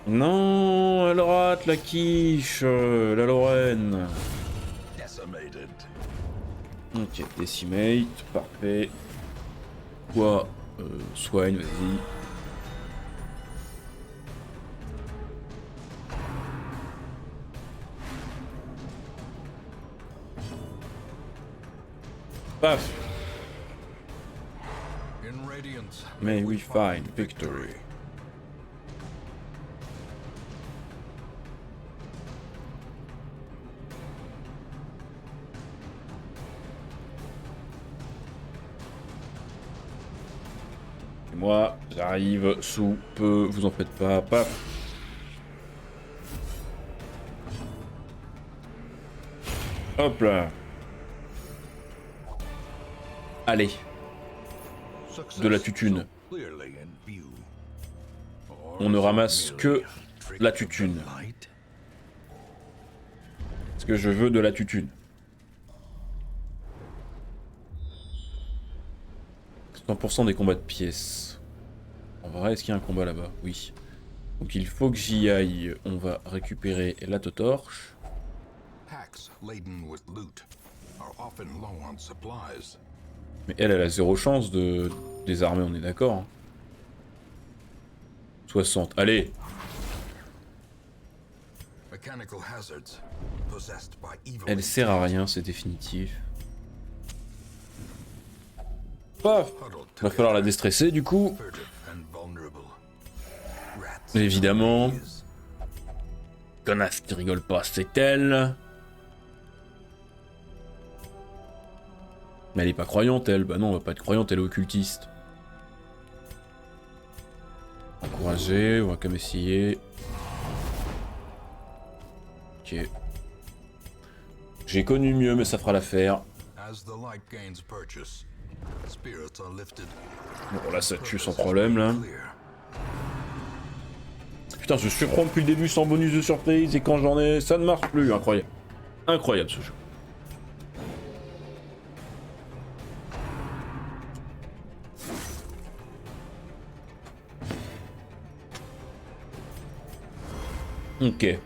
Non, elle rate la quiche, la Lorraine. Ok, Decimate, parfait. Quoi soigne, vas-y. Paf. May we find victory. Et moi, j'arrive sous peu, vous en faites pas, paf. Hop là. Allez. De la tutune. On ne ramasse que la tutune. Parce que je veux de la tutune. 100% des combats de pièces. En vrai, est-ce qu'il y a un combat là-bas? Oui. Donc il faut que j'y aille. On va récupérer la torche. Mais elle a zéro chance de désarmer, on est d'accord. Hein. 60. Allez. Elle sert à rien, c'est définitif. Paf. Va falloir la déstresser du coup. Évidemment. Connasse qui rigole pas, c'est elle. Mais elle est pas croyante, elle. Bah non, on va pas être croyante, elle est occultiste. Encourager, on va quand même essayer. Ok. J'ai connu mieux, mais ça fera l'affaire. Bon, là, ça tue sans problème, là. Putain, je surprends depuis le début sans bonus de surprise, et quand j'en ai, ça ne marche plus. Incroyable. Incroyable, ce jeu. Ok.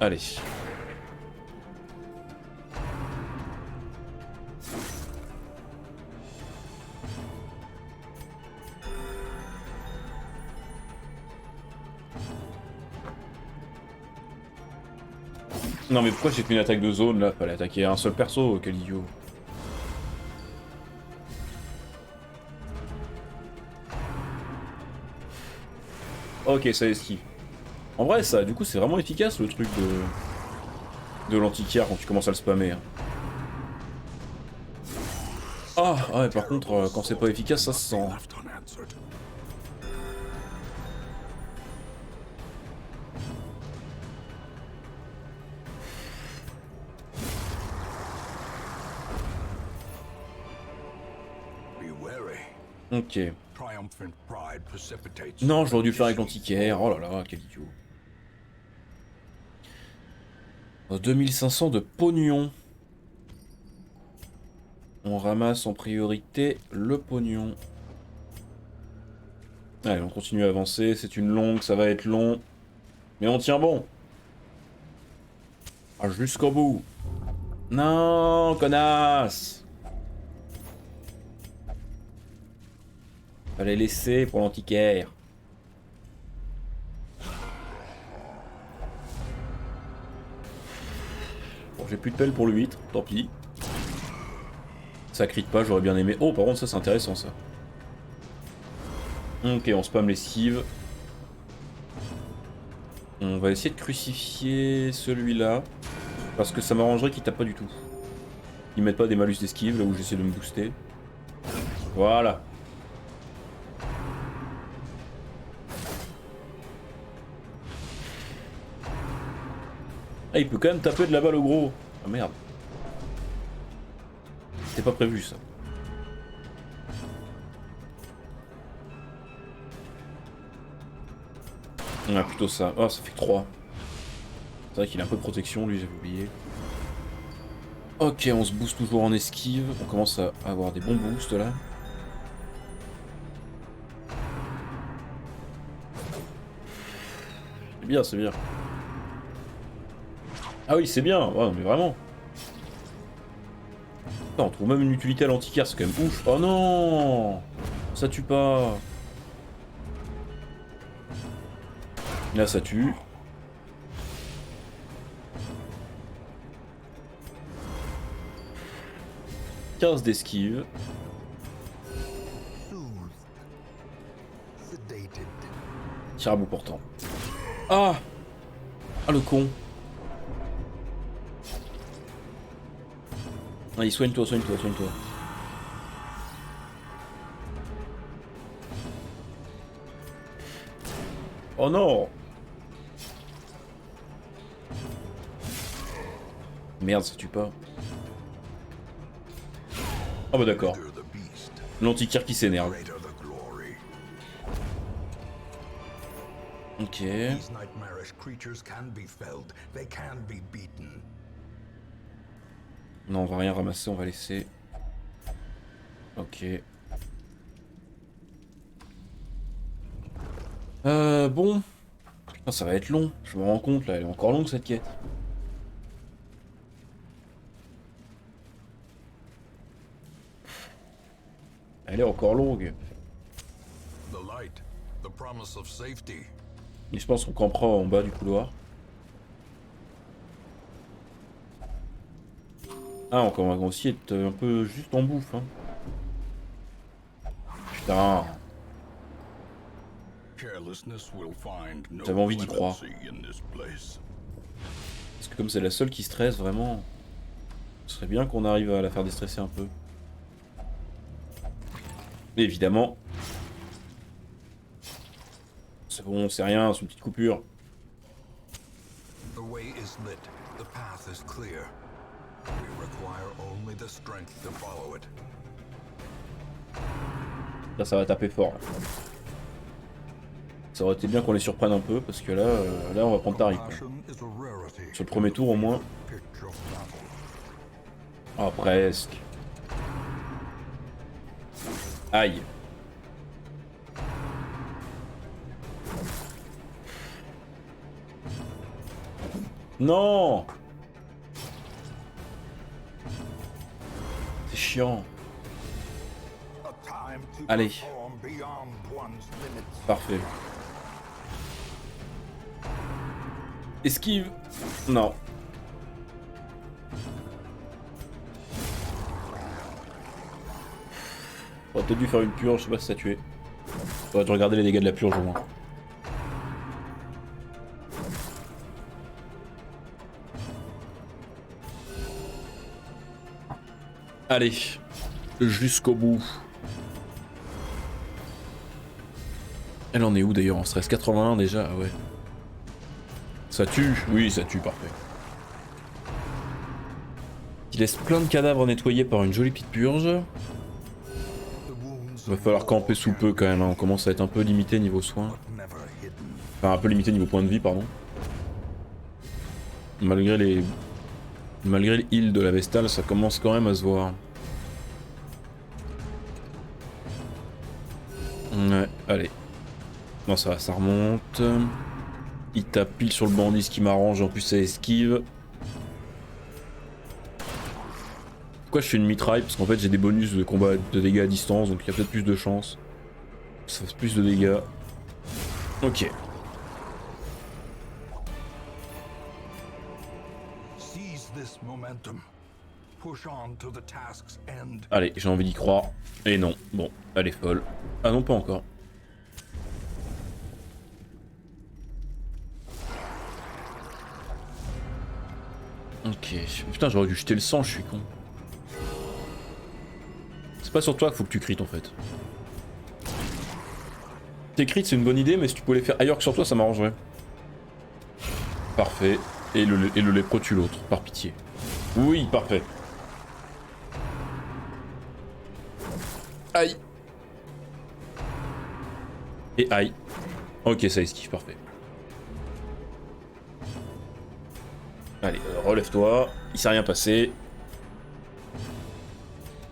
Allez. Non mais pourquoi j'ai fait une attaque de zone là? Fallait attaquer un seul perso, quel idiot. Ok, ça esquive. En vrai, ça, du coup, c'est vraiment efficace le truc de l'antiquaire quand tu commences à le spammer. Hein. Ah, ouais, par contre, quand c'est pas efficace, ça se sent. Ok. Non, j'aurais dû le faire avec l'antiquaire. Oh là là, quel idiot. 2500 de pognon. On ramasse en priorité le pognon. Allez, on continue à avancer. C'est une longue, ça va être long. Mais on tient bon. Ah, jusqu'au bout. Non, connasse. Fallait laisser pour l'antiquaire. Bon, j'ai plus de pelle pour le 8, tant pis. Ça crit pas, j'aurais bien aimé. Oh, par contre, ça c'est intéressant ça. Ok, on spam l'esquive. On va essayer de crucifier celui-là. Parce que ça m'arrangerait qu'il tape pas du tout. Qu'ils mettent pas des malus d'esquive là où j'essaie de me booster. Voilà. Ah, il peut quand même taper de la balle au gros. Ah merde. C'était pas prévu ça. Ah, plutôt ça. Oh, ça fait 3. C'est vrai qu'il a un peu de protection, lui, j'avais oublié. Ok, on se booste toujours en esquive. On commence à avoir des bons boosts là. C'est bien, c'est bien. Ah oui, c'est bien. Ouais, mais vraiment. Putain, on trouve même une utilité à l'antiquaire, c'est quand même ouf. Oh non! Ça tue pas. Là, ça tue. « 15 d'esquive. Tire à bout portant. Ah! Ah, le con. Allez, soigne-toi, soigne-toi, soigne-toi. Oh non! Merde, ça tue pas. Ah bah d'accord. L'antiquaire qui s'énerve. Ok. Non, on va rien ramasser, on va laisser. Ok. Bon. Putain, ça va être long. Je me rends compte là, elle est encore longue cette quête. Elle est encore longue. Et je pense qu'on campera en bas du couloir. Ah, on va aussi être un peu juste en bouffe. Hein. Putain. J'avais envie d'y croire. Parce que comme c'est la seule qui stresse vraiment, ce serait bien qu'on arrive à la faire déstresser un peu. Mais évidemment. C'est bon, c'est rien, c'est une petite coupure. Là, ça va taper fort. Là. Ça aurait été bien qu'on les surprenne un peu, parce que là, là on va prendre tarif. Sur le premier tour, au moins. Ah, presque. Aïe. Non! C'est chiant. Allez. Parfait. Esquive. Non. J'aurais peut-être dû faire une purge, je sais pas si ça tuait. J'aurais dû regarder les dégâts de la purge au moins. Allez, jusqu'au bout. Elle en est où d'ailleurs en stress 81 déjà, ah ouais. Ça tue? Oui, ça tue, parfait. Il laisse plein de cadavres nettoyés par une jolie petite purge. Il va falloir camper sous peu quand même, hein. On commence à être un peu limité niveau soins. Enfin, un peu limité niveau point de vie, pardon. Malgré les heals de la Vestale, ça commence quand même à se voir. Ouais, allez. Non, ça va, ça remonte. Il tape pile sur le bandit, ce qui m'arrange, en plus ça esquive. Pourquoi je fais une mitraille? Parce qu'en fait j'ai des bonus de combat de dégâts à distance, donc il y a peut-être plus de chance. Ça fait plus de dégâts. Ok. Allez, j'ai envie d'y croire. Et non, bon, elle est folle. Ah non, pas encore. Ok. Putain, j'aurais dû jeter le sang, je suis con. C'est pas sur toi qu'il faut que tu crites en fait. Tes crits c'est une bonne idée, mais si tu pouvais les faire ailleurs que sur toi, ça m'arrangerait. Parfait. Et le lépreux tue l'autre, par pitié. Oui, parfait. Aïe. Et aïe. Ok, ça esquive, parfait. Allez, relève-toi. Il s'est rien passé.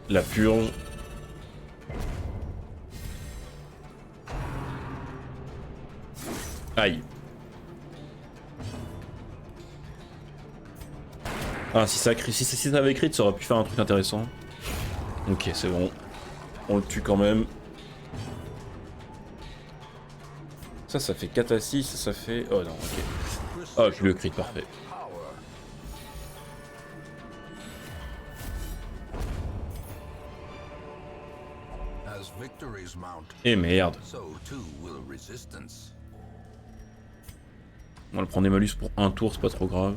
La purge. Aïe. Ah, si ça avait crit, ça aurait pu faire un truc intéressant. Ok, c'est bon. On le tue quand même. Ça fait 4 à 6, ça fait... Oh non, ok. Oh, puis le crit, parfait. Et merde. On va le prendre des malus pour un tour, c'est pas trop grave.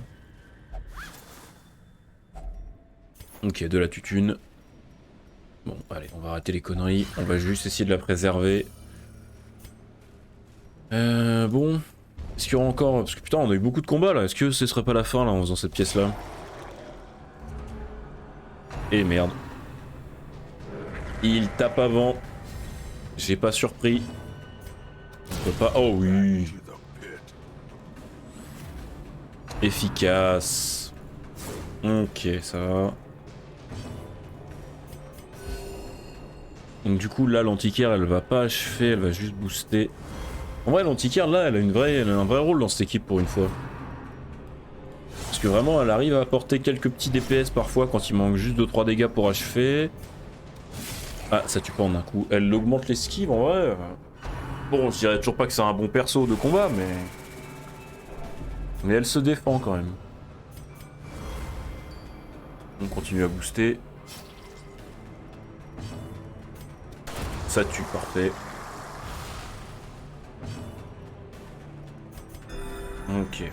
Ok, de la tutune. Bon, allez, on va arrêter les conneries. On va juste essayer de la préserver. Bon. Est-ce qu'il y aura encore... Parce que putain, on a eu beaucoup de combats là. Est-ce que ce serait pas la fin là en faisant cette pièce là? Et merde. Il tape avant. J'ai pas surpris. On peut pas... Oh oui. Efficace. Ok, ça va. Donc du coup là l'antiquaire elle va pas achever, elle va juste booster. En vrai l'antiquaire là elle a un vrai rôle dans cette équipe pour une fois. Parce que vraiment elle arrive à apporter quelques petits DPS parfois quand il manque juste 2-3 dégâts pour achever. Ah ça tue pas en un coup. Elle augmente l'esquive en vrai. Bon je dirais toujours pas que c'est un bon perso de combat mais elle se défend quand même. On continue à booster. Ça tue, parfait. Ok.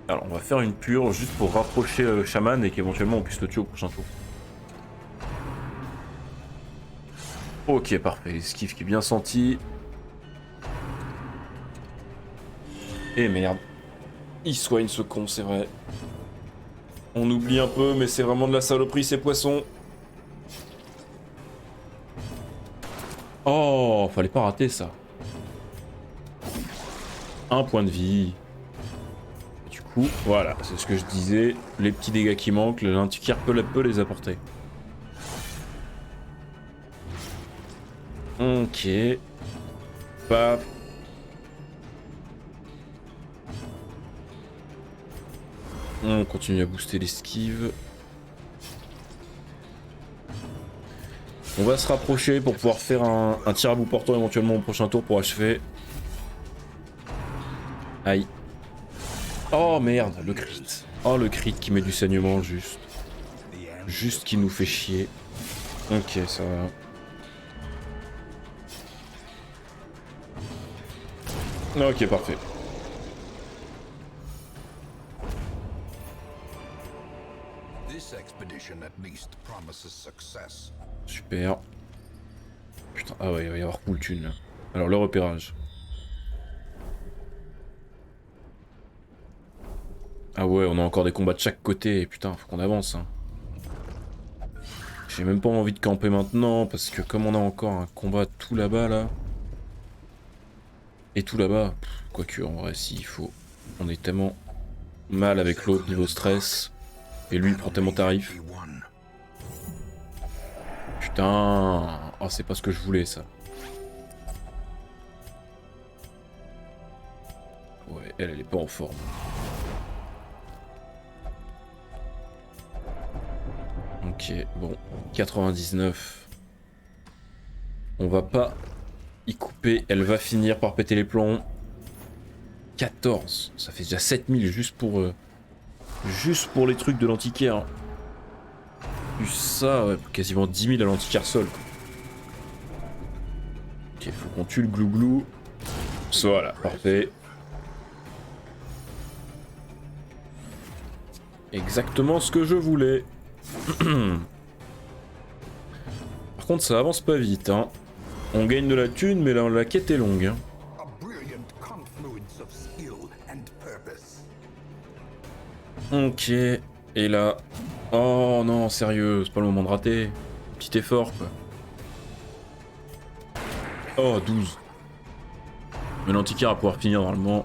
Alors on va faire une purge juste pour rapprocher le chaman et qu'éventuellement on puisse le tuer au prochain tour. Ok, parfait. L'esquive qui est bien senti. Et merde. Il soigne ce con, c'est vrai. On oublie un peu, mais c'est vraiment de la saloperie ces poissons. Oh, fallait pas rater ça. Un point de vie. Du coup, voilà, c'est ce que je disais. Les petits dégâts qui manquent, l'antiquaire peut les apporter. Ok. Paf. On continue à booster l'esquive. On va se rapprocher pour pouvoir faire un tir à bout portant éventuellement au prochain tour pour achever. Aïe. Oh merde, le crit. Oh le crit qui met du saignement juste. Juste qui nous fait chier. Ok, ça va. Ok, parfait. Super. Putain, ah ouais, il va y avoir full thune là. Alors le repérage. Ah ouais, on a encore des combats de chaque côté. Putain, faut qu'on avance. Hein. J'ai même pas envie de camper maintenant parce que comme on a encore un combat tout là-bas là. Et tout là-bas, quoique en vrai s'il faut. On est tellement mal avec l'autre niveau stress. Et lui il prend tellement tarif. Putain. Oh c'est pas ce que je voulais ça. Ouais, elle est pas en forme. Ok, bon. 99. On va pas y couper. Elle va finir par péter les plombs. 14. Ça fait déjà 7000 juste pour les trucs de l'antiquaire. Plus ça, ouais, quasiment 10 000 à l'antiquaire sol. Ok, faut qu'on tue le glouglou. Voilà, parfait. Exactement ce que je voulais. Par contre, ça avance pas vite, hein. On gagne de la thune, mais la quête est longue. Hein. Ok, et là... Oh non, sérieux, c'est pas le moment de rater. Petit effort, quoi. Oh, 12. Mais l'antiquaire va pouvoir finir normalement.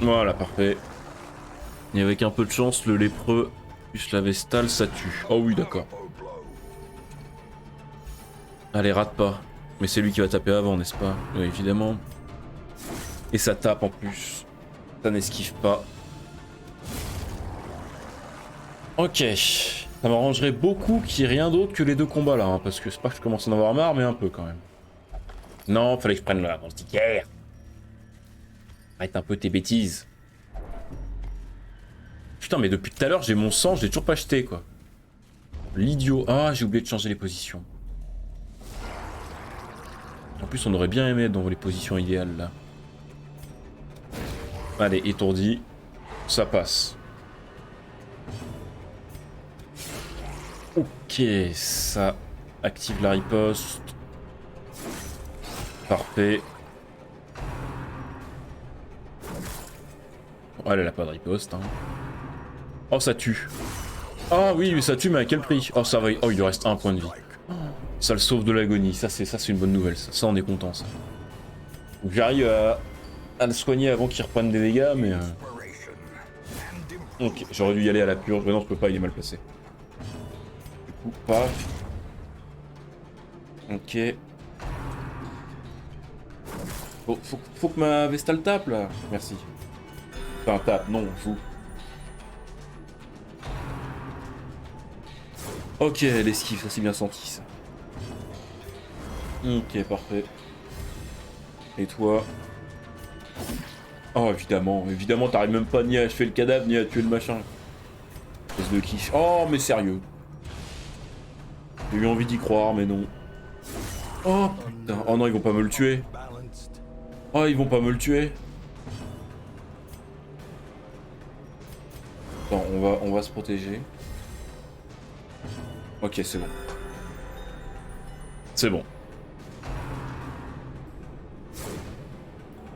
Voilà, parfait. Et avec un peu de chance, le lépreux plus la vestale, ça tue. Oh oui, d'accord. Allez, rate pas. Mais c'est lui qui va taper avant, n'est-ce pas? Oui, évidemment. Et ça tape en plus. Ça n'esquive pas. Ok. Ça m'arrangerait beaucoup qu'il n'y ait rien d'autre que les deux combats là, hein, parce que c'est pas que je commence à en avoir marre, mais un peu quand même. Non, fallait que je prenne l'antiquaire. Arrête un peu tes bêtises. Putain, mais depuis tout à l'heure, j'ai mon sang, je l'ai toujours pas acheté, quoi. L'idiot. Ah, j'ai oublié de changer les positions. En plus, on aurait bien aimé être dans les positions idéales, là. Allez, étourdi. Ça passe. Ok, ça active la riposte. Parfait. Oh, elle a pas de riposte, hein. Oh, ça tue. Ah oui, ça tue, mais à quel prix? Oh, ça va. Oh, il lui reste un point de vie. Ça le sauve de l'agonie. Ça, c'est une bonne nouvelle. Ça, on est content, ça. J'arrive à le soigner avant qu'il reprenne des dégâts, mais... Ok, j'aurais dû y aller à la purge. Mais non, je peux pas, il est mal placé. Du coup, paf. Ok. Faut que ma Vestale tape, là. Merci. Enfin, tape, non, fou. Ok, l'esquive, ça c'est bien senti, ça. Ok, parfait. Et toi? Oh, évidemment, évidemment, t'arrives même pas ni à achever le cadavre, ni à tuer le machin. Espèce de quiche. Oh, mais sérieux. J'ai eu envie d'y croire, mais non. Oh, putain. Oh non, ils vont pas me le tuer. Oh, ils vont pas me le tuer. Attends, on va se protéger. Ok, c'est bon. C'est bon.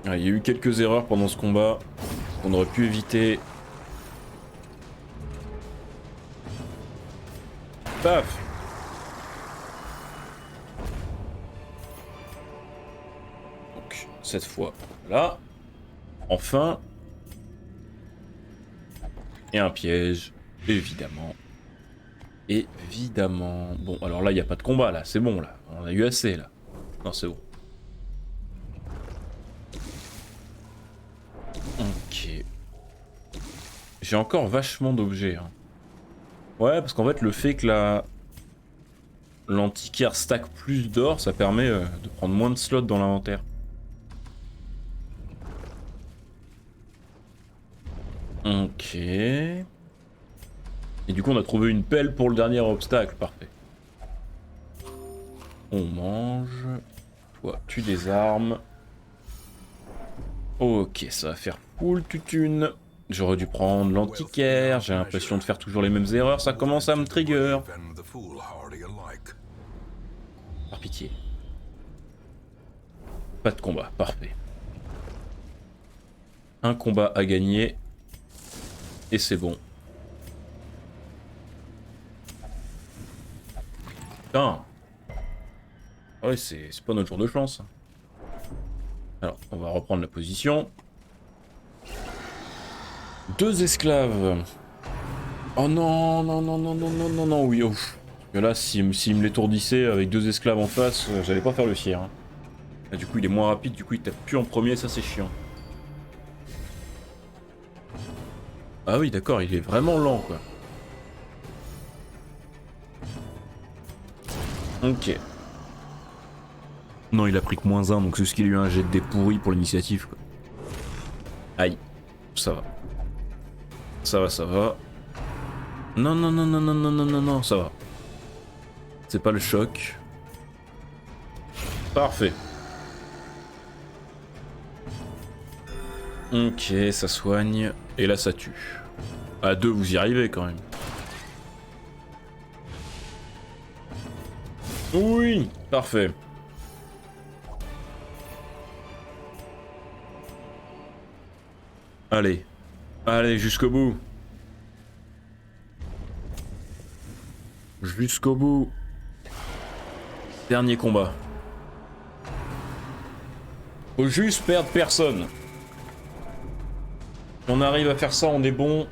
Ah, il y a eu quelques erreurs pendant ce combat qu'on aurait pu éviter. Paf! Donc, cette fois, là. Enfin. Et un piège, évidemment. Évidemment. Bon, alors là, il n'y a pas de combat, là. C'est bon, là. On a eu assez, là. Non, c'est bon. Ok. J'ai encore vachement d'objets. Hein. Ouais, parce qu'en fait, le fait que l'antiquaire stack plus d'or, ça permet de prendre moins de slots dans l'inventaire. Ok. Et du coup, on a trouvé une pelle pour le dernier obstacle. Parfait. On mange. Toi, tu désarmes. Ok, ça va faire full tutune. J'aurais dû prendre l'antiquaire. J'ai l'impression de faire toujours les mêmes erreurs. Ça commence à me trigger. Par pitié. Pas de combat. Parfait. Un combat à gagner. Et c'est bon. Putain. Ah ouais, c'est pas notre jour de chance. Alors, on va reprendre la position. 2 esclaves. Oh non, non, non, non, non, non, non, non, oui, ouf. Parce que là, s'il me l'étourdissait avec 2 esclaves en face, j'allais pas faire le fier. Hein. Là, du coup, il est moins rapide, du coup, il tape plus en premier, ça c'est chiant. Ah oui, d'accord, il est vraiment lent, quoi. Ok. Non, il a pris que -1, donc c'est ce qu'il a eu un jet de dés pourri pour l'initiative, quoi. Aïe. Ça va. Ça va, ça va. Non, non, non, non, non, non, non, non, non, ça va. C'est pas le choc. Parfait. Ok, ça soigne. Et là, ça tue. À 2, vous y arrivez quand même. Oui, parfait. Allez. Allez, jusqu'au bout. Jusqu'au bout. Dernier combat. Faut juste perdre personne. On arrive à faire ça, on est bon.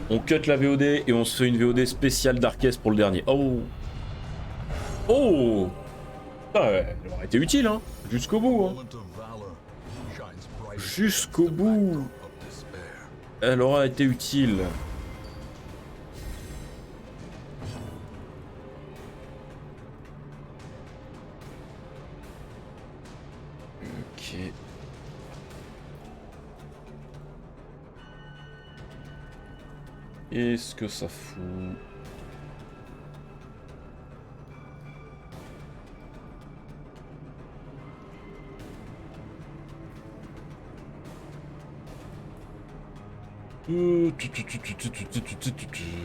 On cut la VOD et on se fait une VOD spéciale d'Arkes pour le dernier. Oh. Oh. Ah, elle aurait été utile, hein. Jusqu'au bout, hein. Jusqu'au bout. Elle aura été utile. Ok. Qu'est-ce que ça fout?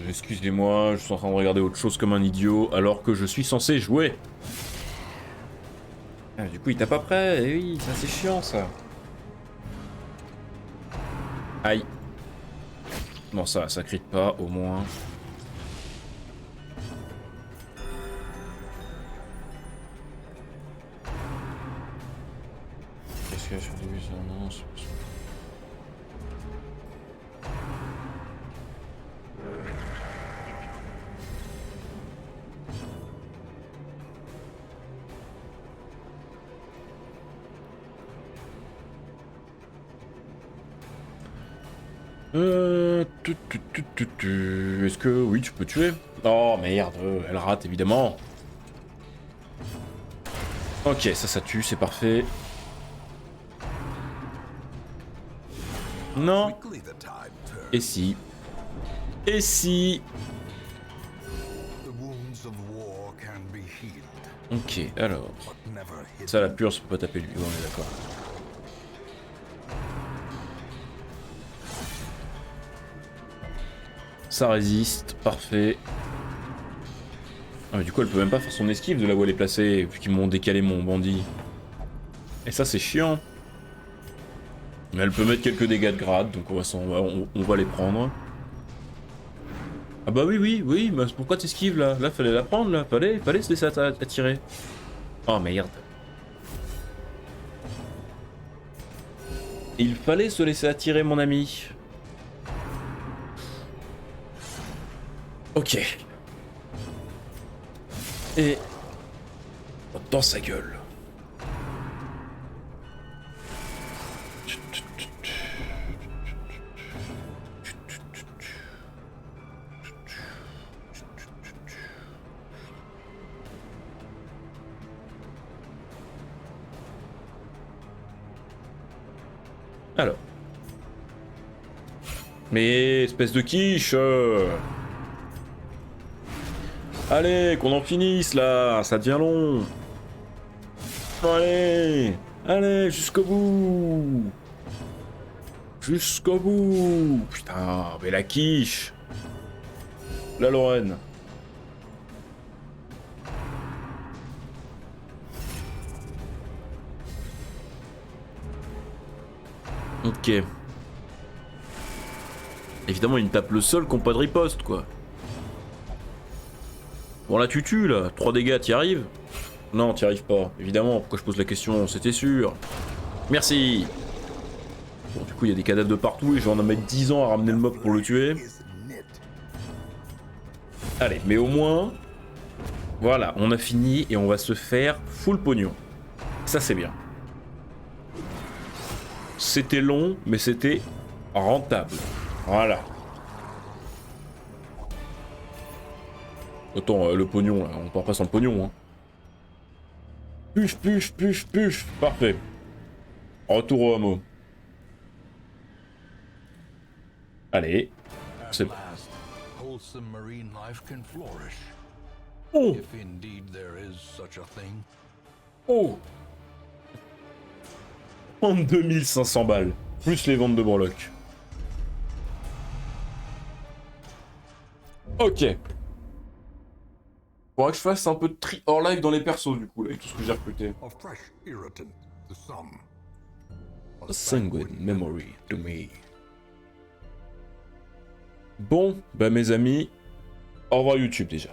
Excusez-moi, je suis en train de regarder autre chose comme un idiot alors que je suis censé jouer. Ah, du coup, il tape après. Eh oui, ça c'est chiant ça. Aïe. Non, ça crie pas au moins. Qu'est-ce qu'il y a sur le début? Non, c'est pas ça. Est-ce que... Oui, tu peux tuer. Oh, merde, elle rate, évidemment. Ok, ça tue, c'est parfait. Non. Et si. Et si. Ok, alors. Ça, la pure, ça peut pas taper lui, on est d'accord. Ça résiste, parfait. Ah, mais du coup, elle peut même pas faire son esquive de là où elle est placée, vu qu'ils m'ont décalé mon bandit. Et ça, c'est chiant. Elle peut mettre quelques dégâts de grade, donc on va les prendre. Ah bah oui, mais pourquoi t'esquives là? Là, fallait la prendre, là. Fallait se laisser attirer. Oh merde. Il fallait se laisser attirer, mon ami. Ok. Et... dans sa gueule. Alors. Mais espèce de quiche. Allez, qu'on en finisse là, ça devient long. Allez, jusqu'au bout. Jusqu'au bout. Putain, mais la quiche. La Lorraine. Ok. Évidemment, il me tape le sol qu'on pas de riposte, quoi. Bon, là, tu tues, là. 3 dégâts, t'y arrives? Non, t'y arrives pas. Évidemment, pourquoi je pose la question? C'était sûr. Merci. Bon, du coup, il y a des cadavres de partout et je vais en mettre 10 ans à ramener le mob pour le tuer. Allez, mais au moins... Voilà, on a fini et on va se faire full pognon. Ça, c'est bien. C'était long, mais c'était rentable. Voilà. Attends, le pognon, là, on part pas sans le pognon, hein. Puche. Parfait. Retour au hameau. Allez. C'est... Wholesome marine life can flourish. Oh! If indeed there is such a thing. Oh! 32 500 balles. Plus les ventes de breloques. Ok. Faudra que je fasse un peu de tri hors live dans les persos du coup, là, avec tout ce que j'ai recruté. A fresh irritant, the sum. A sanguine memory to me. Bon, bah mes amis, au revoir YouTube déjà.